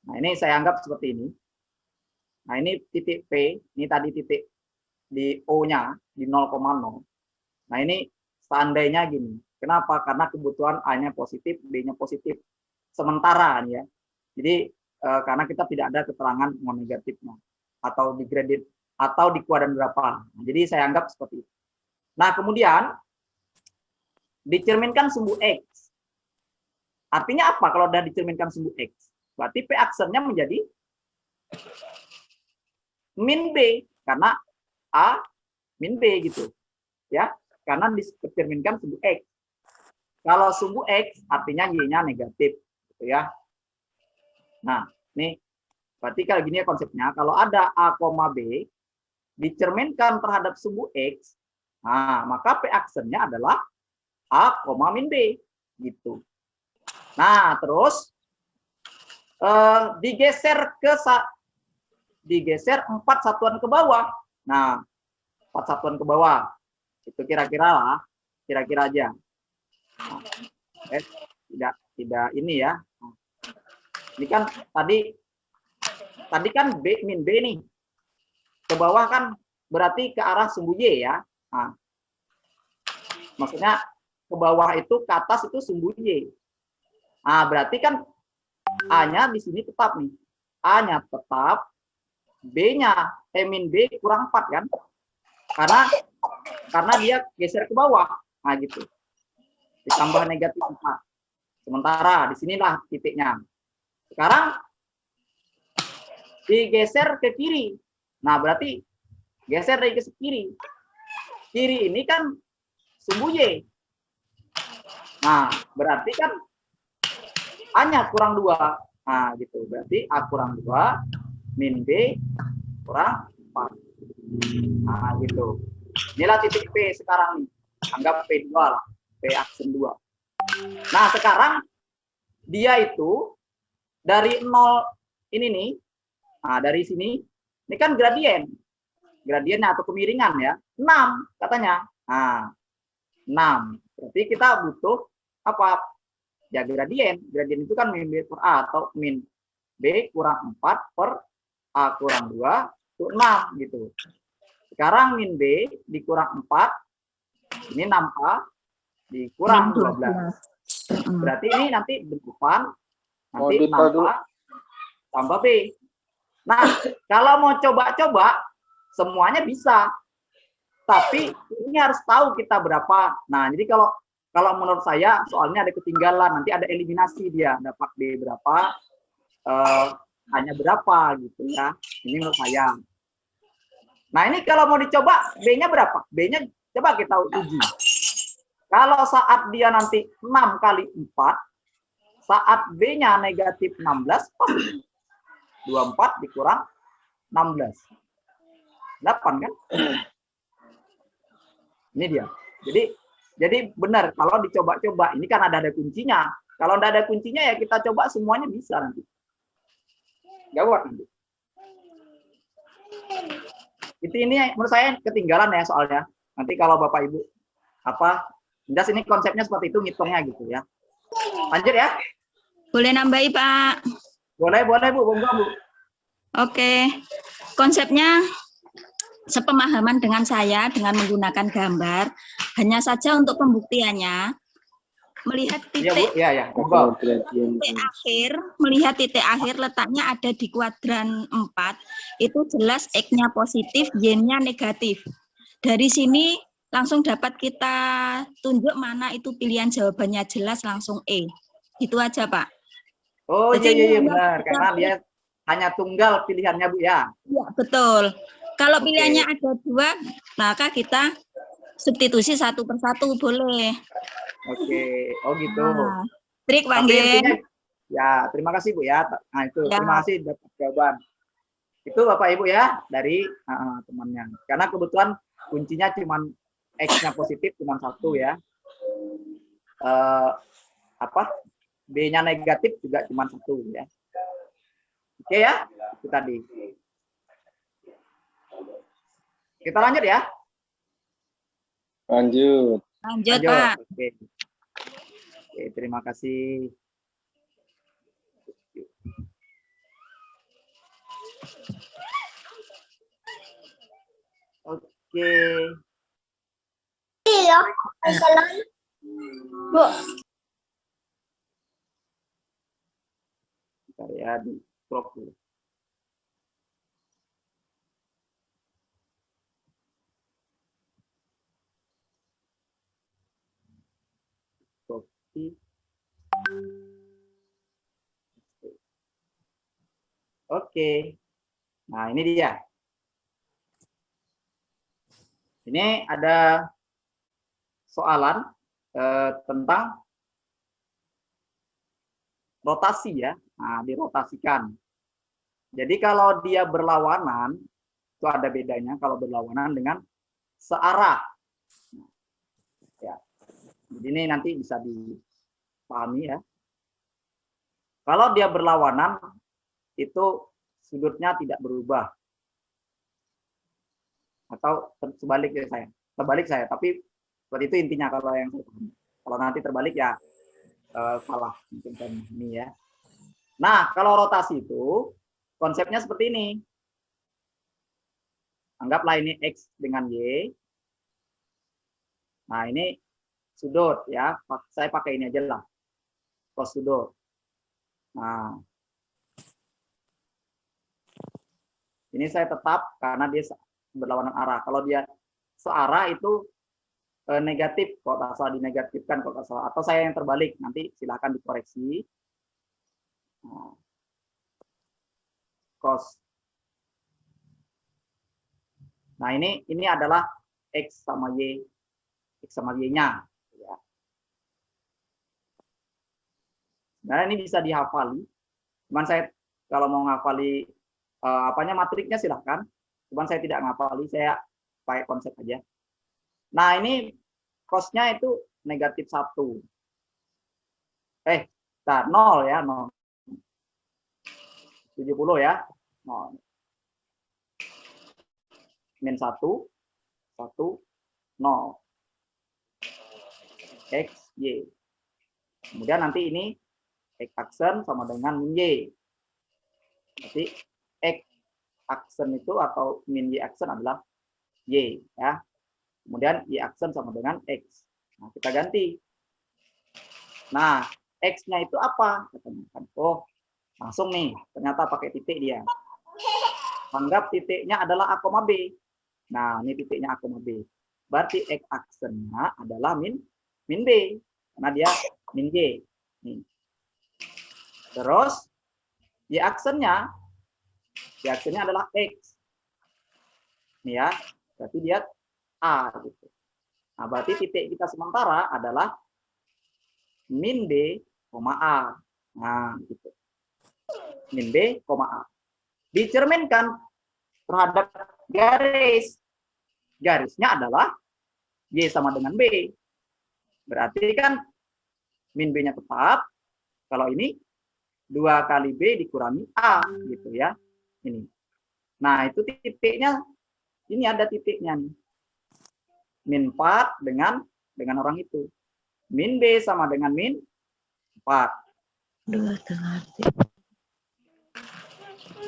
Nah, ini saya anggap seperti ini. Nah, ini titik P, ini tadi titik di O-nya di 0,0. Nah, ini seandainya gini. Kenapa? Karena kebutuhan A-nya positif, B-nya positif. Sementara ya. Jadi karena kita tidak ada keterangan non negatifnya atau di gradient atau di kuadran berapa. Nah, jadi saya anggap seperti itu. Nah, kemudian dicerminkan sumbu X. Artinya apa kalau sudah dicerminkan sumbu X? Berarti P aksennya menjadi min B, karena A min B gitu. Ya, karena dicerminkan sumbu X. Kalau sumbu X artinya Y-nya negatif gitu ya. Nah, nih berarti kalau gini ya konsepnya, kalau ada A, B dicerminkan terhadap sumbu X, nah maka P aksennya adalah A, min B gitu. Nah, terus digeser 4 satuan ke bawah. Nah, 4 satuan ke bawah. Itu kira-kira aja. Nah, tidak ini ya. Ini kan tadi kan B min B nih. Ke bawah kan berarti ke arah sumbu Y ya. Nah, maksudnya ke bawah itu, ke atas itu sumbu Y. Nah, berarti kan A-nya di sini tetap nih. A-nya tetap, B-nya min B kurang 4 kan? Karena dia geser ke bawah. Nah, gitu. Ditambah negatif 4. Sementara di sinilah titiknya. Sekarang digeser ke kiri. Nah, berarti geser dari ke kiri. Kiri ini kan sumbu Y. Nah, berarti kan A-nya kurang 2. Nah, gitu. Berarti A kurang 2 min B kurang 4. Nah, gitu. Inilah titik P sekarang nih. Anggap P2 lah. P aksen 2. Nah, sekarang dia itu dari 0 ini nih. Nah, dari sini. Ini kan gradien. Gradiennya atau kemiringan ya. 6 katanya. Nah, 6. Berarti kita butuh apa? Ya gradien. Gradien itu kan min B per A atau min B kurang 4 per A kurang 2 itu 6 gitu. Sekarang min B dikurang 4. Ini 6A dikurang 12. Berarti ini nanti bentukan nanti 6A tambah B. Nah, kalau mau coba-coba semuanya bisa. Tapi ini harus tahu kita berapa. Nah, jadi kalau menurut saya soalnya ada ketinggalan, nanti ada eliminasi dia dapat B berapa, hanya berapa gitu ya. Ini menurut saya. Nah, ini kalau mau dicoba B-nya berapa? B-nya coba kita uji. Kalau saat dia nanti 6 kali 4, saat B-nya negatif 16, 24 dikurang 16. 8 kan? Ini dia. Jadi benar kalau dicoba-coba. Ini kan ada kuncinya. Kalau tidak ada kuncinya ya kita coba semuanya bisa nanti. Gawat nanti. Ini menurut saya ketinggalan ya soalnya. Nanti kalau Bapak Ibu jelas ini konsepnya seperti itu ngitungnya gitu ya. Lanjut ya.
Boleh nambahi, Pak?
Boleh Bu, monggo Bu.
Oke. Konsepnya sepemahaman dengan saya dengan menggunakan gambar. Hanya saja untuk pembuktiannya melihat
Iya Bu,
titik
ya. Monggo.
melihat titik akhir letaknya ada di kuadran 4, itu jelas X-nya positif, Y-nya negatif. Dari sini langsung dapat kita tunjuk mana itu pilihan jawabannya, jelas langsung E. Itu aja, Pak.
Oh
Jadi
iya benar, karena dia hanya tunggal pilihannya Bu ya.
Iya, betul. Kalau
Oke.
pilihannya ada 2, maka kita substitusi satu persatu boleh.
Oke, oh gitu.
Nah, trik Pak
Tapi
Nggih.
intinya ya, terima kasih Bu ya. Nah itu,
Ya.
terima kasih dapat jawaban. Itu Bapak Ibu ya dari temannya. Karena kebetulan kuncinya cuma X-nya positif cuma 1 ya. B-nya negatif juga cuma 1 ya. Oke ya, itu tadi. Kita lanjut ya.
Lanjut.
Lanjut, Pak.
Oke, terima kasih. Oke.
Iya, Bu.
Bentar ya, di crop dulu. Copy. Oke. Nah, ini dia. Ini ada soalan tentang rotasi ya. Nah, dirotasikan. Jadi kalau dia berlawanan, itu ada bedanya kalau berlawanan dengan searah. Ya. Jadi ini nanti bisa dipahami ya. Kalau dia berlawanan, itu sudutnya tidak berubah. Atau terbalik saya. Tapi seperti itu intinya kalau yang saya pahami. Kalau nanti terbalik ya salah mungkin ini ya. Nah, kalau rotasi itu konsepnya seperti ini. Anggaplah ini X dengan Y. Nah, ini sudut ya. Saya pakai ini aja lah. Cos sudut. Nah, ini saya tetap karena dia berlawanan arah. Kalau dia searah itu negatif, kalau tak salah dinegatifkan, kalau tak salah. Atau saya yang terbalik, nanti silahkan dikoreksi. Nah, cos. Nah ini adalah X sama Y-nya. Ya. Nah ini bisa dihafali. Cuman saya kalau mau ngafali matriknya silahkan. Cuman saya tidak ngafali, saya pakai konsep aja. Nah ini cos-nya itu negatif 1. 0 ya, 0. 70 ya. 0. Min 1, 1, 0. X, Y. Kemudian nanti ini X aksen sama dengan min Y. Berarti X aksen itu atau min Y aksen adalah Y. Ya. Kemudian Y aksen sama dengan X. Nah, kita ganti. Nah, X-nya itu apa? Oh, langsung nih. Ternyata pakai titik dia. Anggap titiknya adalah A, B. Nah, ini titiknya A, B. Berarti X aksennya adalah min B. Karena dia min Y. Nih. Terus, Y aksennya adalah X. Nih ya. Berarti dia A gitu. Nah, berarti titik kita sementara adalah min B, A. Nah, gitu. Min B, A. Dicerminkan terhadap garis. Garisnya adalah Y sama dengan B. Berarti kan min B-nya tetap. Kalau ini 2 kali B dikurangi A gitu ya. Ini. Nah, itu titiknya, ini ada titiknya nih. Min 4 dengan orang itu. Min B sama dengan min 4.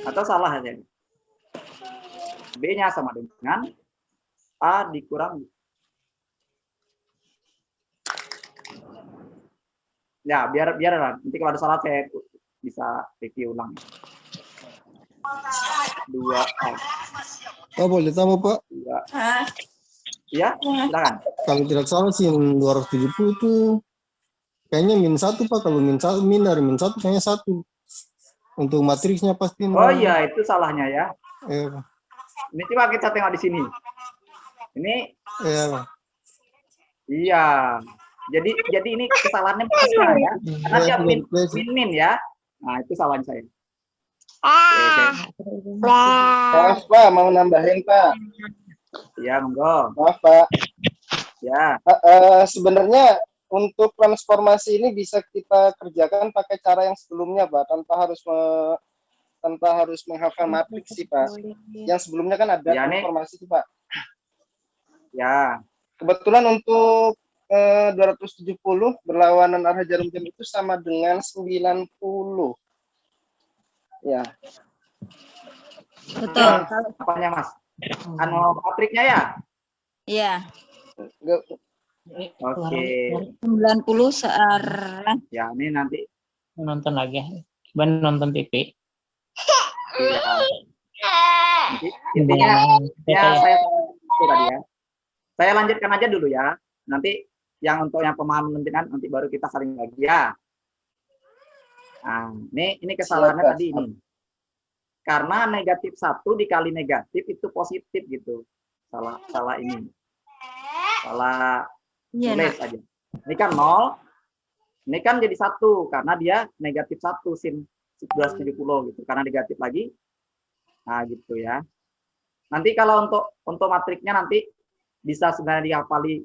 Atau salah aja. B-nya sama dengan A dikurangi. Ya, biar nanti kalau ada salah saya bisa review ulang. 2A.
Oh, boleh tahu Pak?
2. Ya, silakan.
Kalau tidak salah sih yang 270 itu kayaknya min 1 Pak. Kalau min dari min 1 kayaknya 1. Untuk matriksnya pasti.
Oh iya, itu salahnya ya.
Iya.
Ini coba kita tengok di sini. Ini
Iya, Pak.
iya. Jadi ini kesalahannya pasnya ya. Karena dia min ya. Nah, itu kesalahan saya.
Maaf Pak, mau nambahin Pak.
Ya, monggo.
Maaf Pak.
Ya.
Sebenarnya untuk transformasi ini bisa kita kerjakan pakai cara yang sebelumnya Pak, tanpa harus menghafal matriks sih Pak. Yang sebelumnya kan ada
Ya,
transformasi sih Pak.
Ya.
Kebetulan untuk 270 berlawanan arah jarum jam itu sama dengan 90. Ya.
Betul.
Apanya, Mas? Anu matriknya ya?
Iya.
Oke.
90 searah.
Ya, ini nanti
Nonton lagi. Ban nonton TV.
ya. Intinya ya saya itu tadi ya. Saya lanjutkan aja dulu ya. Nanti yang untuk yang pemahaman nanti baru kita saling lagi ya. Nah, ini kesalahannya tadi ini. Karena negatif 1 dikali negatif itu positif gitu. Salah ini. Salah tulis aja. Ini kan 0. Ini kan jadi 1 karena dia negatif 1 sin 270 gitu. Karena negatif lagi. Nah, gitu ya. Nanti kalau untuk matriknya nanti bisa sebenarnya dihafali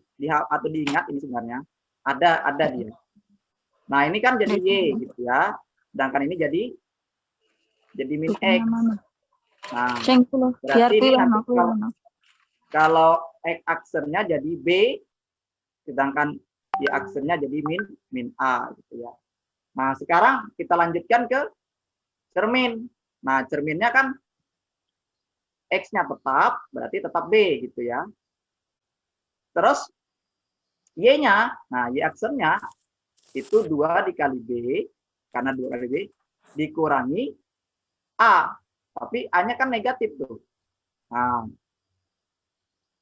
atau diingat ini sebenarnya ada dia. Nah, ini kan jadi Y gitu ya. Sedangkan ini jadi min X. Nah, berarti ini nanti kalau X aksernya jadi B, sedangkan Y aksernya jadi min A gitu ya. Nah, sekarang kita lanjutkan ke cermin. Nah, cerminnya kan X-nya tetap, berarti tetap B gitu ya. Terus Y-nya, nah Y aksernya itu 2 dikali B, karena 2 kali B, dikurangi A. Tapi A-nya kan negatif tuh. Nah,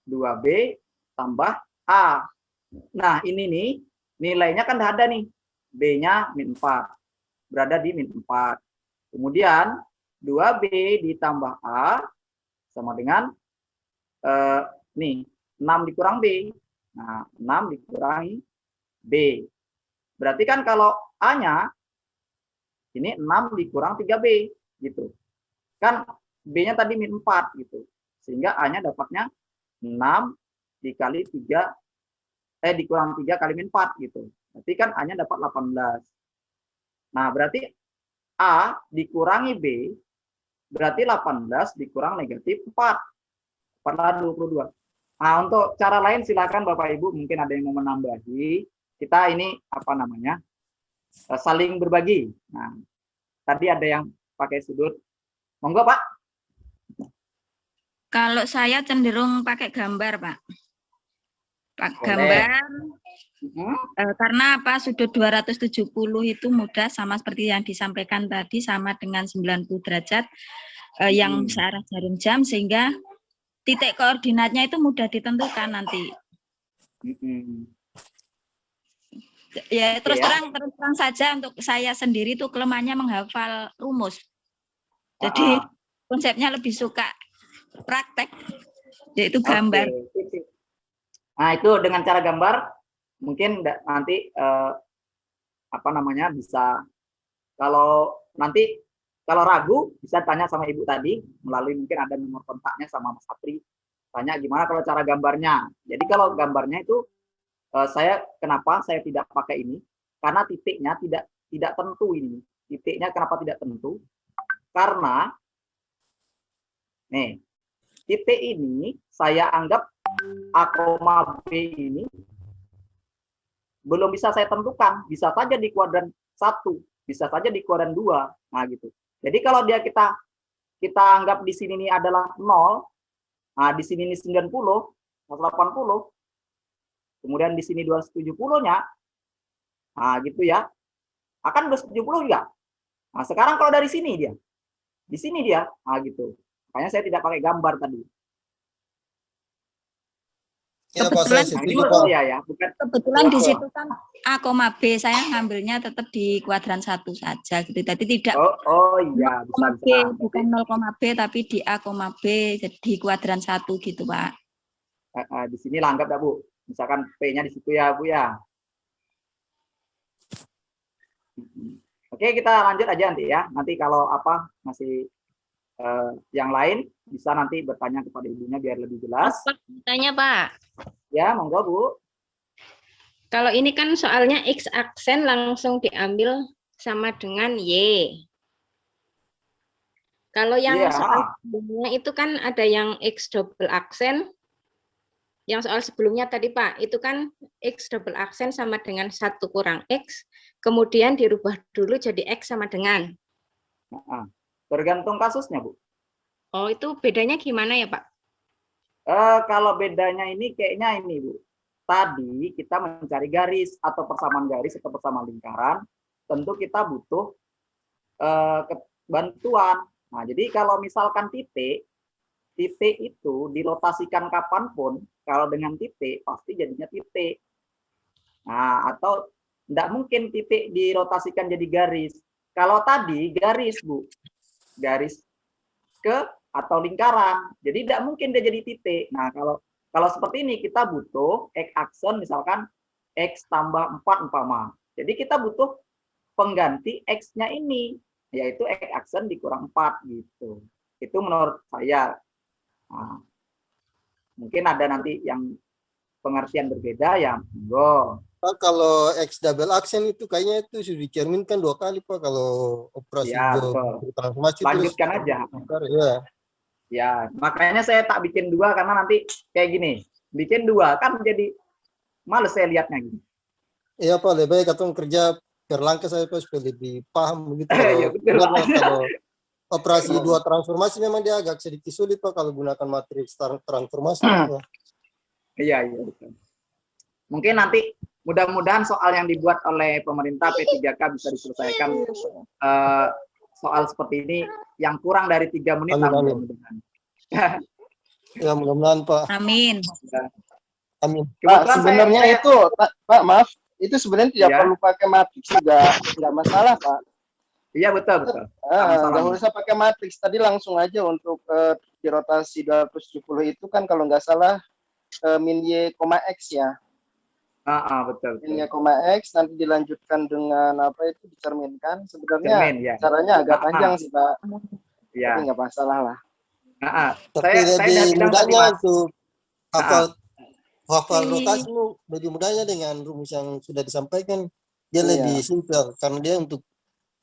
2B tambah A. Nah, ini nih, nilainya kan udah ada nih. B-nya min 4. Berada di min 4. Kemudian, 2B ditambah A sama dengan, nih, 6 dikurang B. Nah, 6 dikurangi B. Berarti kan kalau A-nya, ini 6 dikurang 3B. Gitu. Kan B-nya tadi min 4. Gitu. Sehingga A-nya dapatnya 6 dikali 3, dikurang 3 kali min 4. Gitu. Berarti kan A-nya dapat 18. Nah, berarti A dikurangi B, berarti 18 dikurang negatif 4. 22. Nah, untuk cara lain silakan Bapak Ibu, mungkin ada yang mau menambahi. Kita ini apa namanya? Saling berbagi. Nah, tadi ada yang pakai sudut. Monggo, Pak.
Kalau saya cenderung pakai gambar, Pak.
Boleh.
Gambar karena apa? Sudut 270 itu mudah sama seperti yang disampaikan tadi, sama dengan 90 derajat yang searah jarum jam, sehingga titik koordinatnya itu mudah ditentukan nanti. Ya, terus terang saja untuk saya sendiri itu kelemahannya menghafal rumus. Jadi konsepnya lebih suka praktek, yaitu gambar.
Nah, itu dengan cara gambar mungkin nanti apa namanya bisa, kalau nanti Kalau ragu bisa tanya sama ibu tadi melalui mungkin ada nomor kontaknya sama Mas Apri. Tanya gimana kalau cara gambarnya. Jadi kalau gambarnya itu kenapa saya tidak pakai ini? Karena titiknya tidak tentu ini. Titiknya kenapa tidak tentu? Karena nih, titik ini saya anggap A, B ini belum bisa saya tentukan. Bisa saja di kuadran 1, bisa saja di kuadran 2. Nah, gitu. Jadi kalau kita anggap di sini ini adalah 0, nah di sini ini 90, 180, kemudian di sini 270-nya, nah gitu ya. Akan 270 juga. Nah, sekarang kalau dari sini dia, di sini dia, nah gitu. Makanya saya tidak pakai gambar tadi.
Ya, Pak,
Kebetulan
saya
Nah, ini
setuju,
menurut
Pak.
saya ya, bukan
Kebetulan di situ kan A, B saya ngambilnya tetap di kuadran 1 saja gitu. Tadi tidak
oh iya,
0,
bisa.
bukan 0, B tapi di A, B di kuadran 1 gitu, Pak.
Di sini langgap ya, Bu. Misalkan P-nya di situ ya, Bu ya. Oke, kita lanjut aja nanti ya. Nanti kalau apa masih yang lain bisa nanti bertanya kepada ibunya biar lebih jelas.
Pak, tanya Pak.
Ya, monggo Bu.
Kalau ini kan soalnya X aksen langsung diambil sama dengan Y. Kalau yang
Iya.
soal sebelumnya itu kan ada yang X double aksen. Yang soal sebelumnya tadi Pak, itu kan X double aksen sama dengan 1 kurang X. Kemudian dirubah dulu jadi X sama dengan.
Tergantung kasusnya, Bu.
Oh, itu bedanya gimana ya, Pak?
Kalau bedanya ini kayaknya ini, Bu. Tadi kita mencari garis atau persamaan garis atau persamaan lingkaran, tentu kita butuh bantuan. Nah, jadi kalau misalkan titik itu dirotasikan kapanpun, kalau dengan titik pasti jadinya titik. Nah, atau tidak mungkin titik dirotasikan jadi garis. Kalau tadi garis, Bu, garis ke atau lingkaran, jadi tidak mungkin dia jadi titik. Nah, kalau seperti ini kita butuh X aksen misalkan X tambah 4 umpama. Jadi kita butuh pengganti X-nya ini, yaitu X aksen dikurang 4 gitu. Itu menurut saya. Nah, mungkin ada nanti yang pengertian berbeda ya, monggo.
Pak, kalau X double aksen itu kayaknya itu sudah dicerminkan 2 kali, Pak, kalau operasi
Ya, betul.
transformasi.
Lanjutkan aja.
Ya.
Ya, makanya saya tak bikin 2 karena nanti kayak gini. Bikin 2 kan jadi males saya lihatnya gitu.
Iya, Pak, lebih baik atau kerja berlangkah saya, Pak, supaya lebih paham begitu.
Iya, betul.
Kalau operasi 2 transformasi memang dia agak sedikit sulit, Pak, kalau gunakan matriks transformasi.
Iya, betul. Mungkin nanti mudah-mudahan soal yang dibuat oleh pemerintah P3K bisa diselesaikan soal seperti ini yang kurang dari 3 menit.
Amin. Ya, mudah-mudahan, Pak.
Amin.
Amin.
Pak, sebenarnya itu, Pak, maaf, itu sebenarnya tidak perlu pakai matriks juga, nggak masalah, Pak.
Iya, betul.
Nggak usah pakai matriks, tadi langsung aja untuk di rotasi 270 itu kan kalau nggak salah min Y, X ya.
Betul.
Min Y, X nanti dilanjutkan dengan apa itu dicerminkan. Sebenarnya caranya agak panjang sih, Pak.
Iya.
Tapi nggak masalah lah.
Tapi lebih mudahnya untuk hafal rotasi lebih mudahnya dengan rumus yang sudah disampaikan, dia lebih simpel karena dia untuk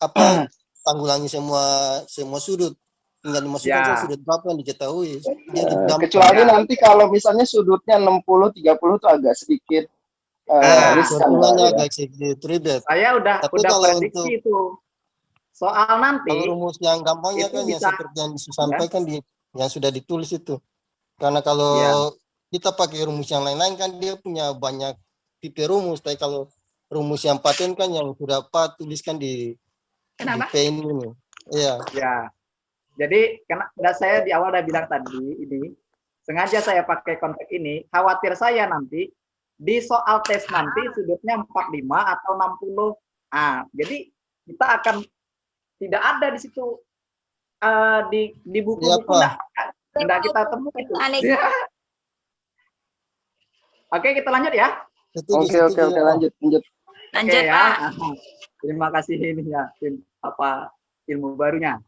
apa tanggulangi semua sudut, tinggal dimasukkan sudut berapa yang diketahui.
Kecuali nanti kalau misalnya sudutnya 60-30 itu agak sedikit riskan.
Agak sedikit ribet.
Saya udah prediksi itu. Soal nanti
kalau rumus yang gampangnya kan yang seperti yang disampaikan yang sudah ditulis itu. Karena kalau kita pakai rumus yang lain-lain kan dia punya banyak tipe rumus. Tapi kalau rumus yang paten kan yang sudah Pak tuliskan di pen ini. Iya.
Ya. Jadi karena saya di awal udah bilang tadi ini sengaja saya pakai konteks ini, khawatir saya nanti di soal tes nanti sudutnya 45 atau 60. Jadi kita akan tidak ada di situ di buku-buku enggak kita temukan itu. Oke, kita lanjut ya.
Oke, lanjut.
Lanjut,
ya.
Pak.
Terima kasih ini ya ilmu barunya.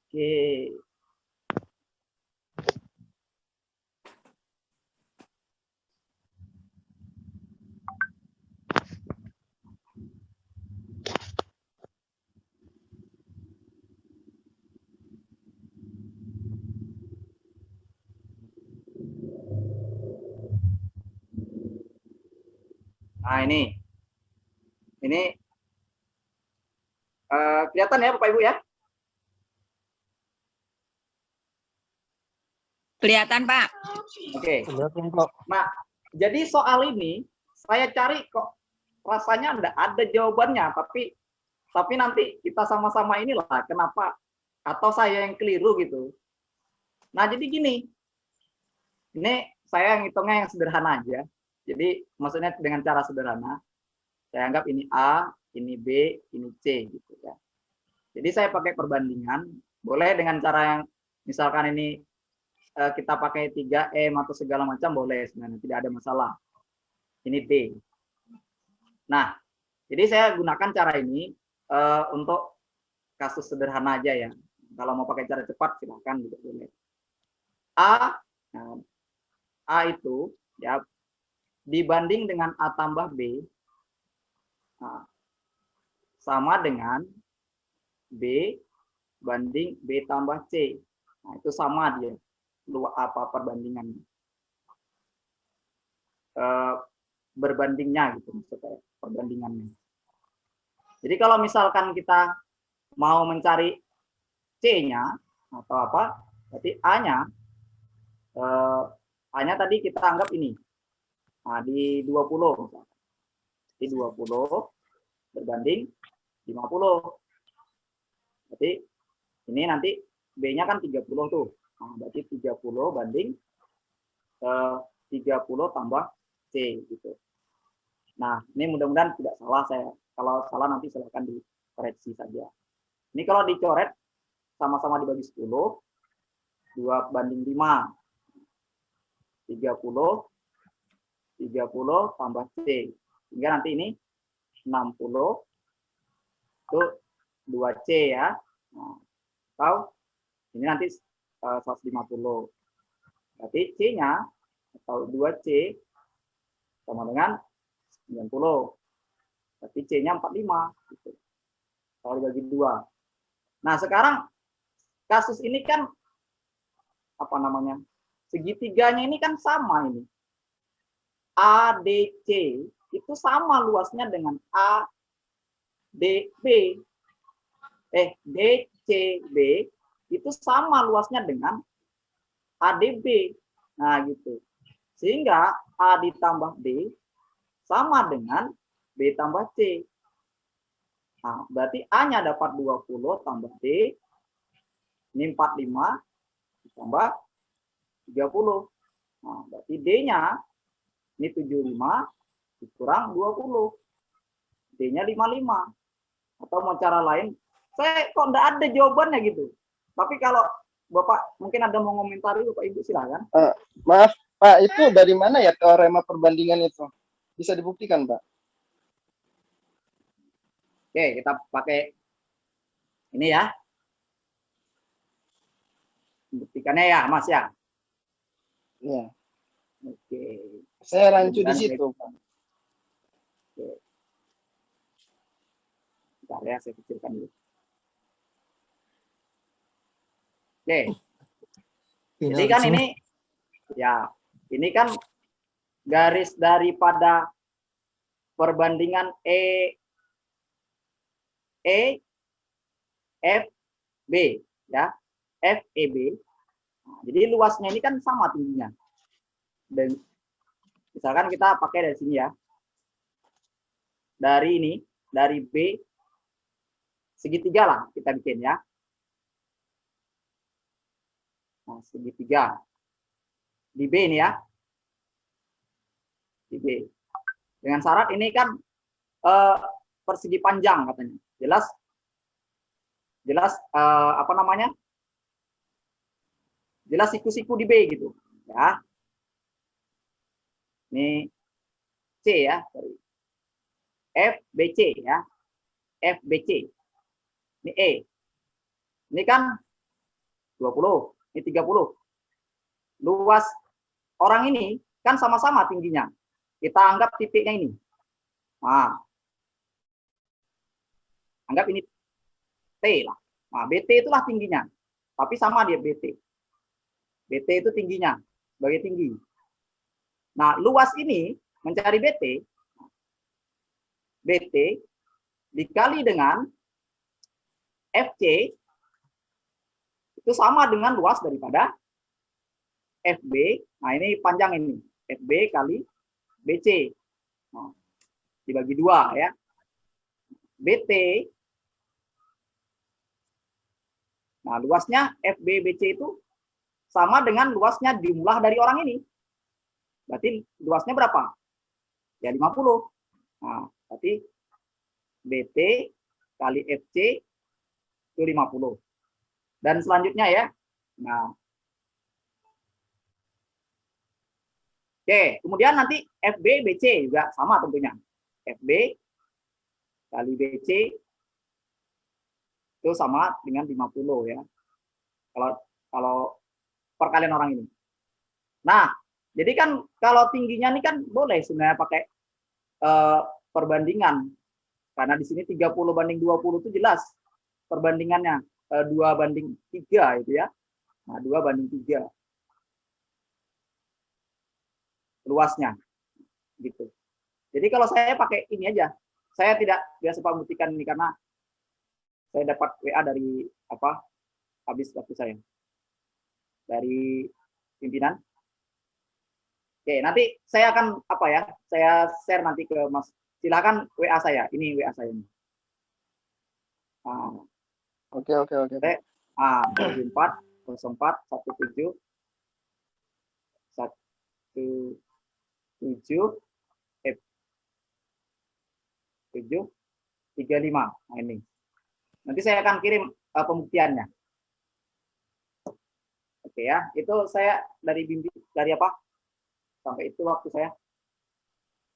Oke. Nah, ini kelihatan ya Bapak Ibu ya?
Kelihatan, Pak.
Oke.
Kelihatan, Pak.
Nah, jadi soal ini saya cari kok rasanya enggak ada jawabannya, tapi nanti kita sama-sama inilah kenapa atau saya yang keliru gitu. Nah, jadi gini. Ini saya ngitungnya yang sederhana aja. Jadi maksudnya dengan cara sederhana. Saya anggap ini A, ini B, ini C gitu ya. Jadi saya pakai perbandingan, boleh dengan cara yang misalkan ini kita pakai 3M atau segala macam boleh sebenarnya, tidak ada masalah. Ini D. Nah, jadi saya gunakan cara ini untuk kasus sederhana aja ya. Kalau mau pakai cara cepat silakan juga boleh. A itu ya dibanding dengan A tambah B sama dengan B banding B tambah C. Nah, itu sama dia. Apa perbandingannya? Berbandingnya gitu maksudnya, perbandingannya. Jadi kalau misalkan kita mau mencari C-nya atau apa, berarti A-nya tadi kita anggap ini. Nah, di 20 misalkan. Di 20 berbanding 50. Berarti ini nanti B-nya kan 30 tuh. Nah, berarti 30 banding 30 tambah C gitu. Nah, ini mudah-mudahan tidak salah saya. Kalau salah nanti silahkan dikoreksi saja. Ini kalau dicoret sama-sama dibagi 10, 2 banding 5. 30 tambah C. Sehingga nanti ini 60 itu 2C ya. Nah, atau ini nanti 150. Berarti C-nya atau 2C sama dengan 90. Berarti C-nya 45 gitu. Kalau dibagi 2. Nah, sekarang kasus ini kan apa namanya? Segitiganya ini kan sama ini. ADC itu sama luasnya dengan ADB. DCB itu sama luasnya dengan ADB. Nah, gitu. Sehingga A ditambah D sama dengan B tambah C. Nah, berarti A-nya dapat 20 tambah D. Ini 45 ditambah 30. Nah, berarti D-nya ini 75 dikurang 20. D-nya 55. Atau mau cara lain, saya kok enggak ada jawabannya gitu. Tapi kalau Bapak mungkin ada mau komentari, Bapak Ibu silakan.
Maaf, Pak, itu dari mana ya teorema perbandingan itu? Bisa dibuktikan, Pak?
Oke, kita pakai ini ya. Buktikannya ya, Mas ya.
Iya.
Oke.
Saya rancu di situ, Pak.
Oke. Bentar ya, saya kecilkan dulu. Oke. Jadi kan ini ya, ini kan garis daripada perbandingan FB ya. FEB. Nah, jadi luasnya ini kan sama tingginya. Dan misalkan kita pakai dari sini ya. Dari ini, dari B segitiga lah kita bikin ya. Nah, segitiga. Di B ini ya. Di B. Dengan syarat ini kan persegi panjang katanya. Jelas apa namanya? Jelas siku-siku di B gitu ya. Ini C ya, sorry. FBC ya. FBC. Ini E. Ini kan 20, ini 30. Luas orang ini kan sama-sama tingginya. Kita anggap titiknya ini. Nah, anggap ini T lah. Nah, BT itulah tingginya. Tapi sama dia BT. BT itu tingginya, sebagai tinggi. Nah, luas ini mencari BT. BT dikali dengan FC itu sama dengan luas daripada FB. Nah, ini panjang ini. FB kali BC. Nah, dibagi 2 ya. BT. Nah, luasnya FB BC itu sama dengan luasnya jumlah dari orang ini. Berarti luasnya berapa? Ya 50. Nah, berarti BT kali FC itu 50. Dan selanjutnya ya. Nah, oke, kemudian nanti FB BC juga sama tentunya. FB kali BC itu sama dengan 50 ya. Kalau perkalian orang ini. Nah, jadi kan kalau tingginya ini kan boleh sebenarnya pakai perbandingan. Karena di sini 30 banding 20 itu jelas perbandingannya 2:3 itu ya. Nah, 2:3 luasnya gitu. Jadi kalau saya pakai ini aja, saya tidak biasa membuktikan ini karena saya dapat WA dari habis waktu saya dari pimpinan. Oke, nanti saya akan saya share nanti ke Mas. Silakan WA saya. Ini WA saya ini. Nah,
Oke.
04 17 35. Nah, ini. Nanti saya akan kirim pembuktiannya. Oke ya, itu saya dari sampai itu waktu saya.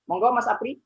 Monggo Mas Apri.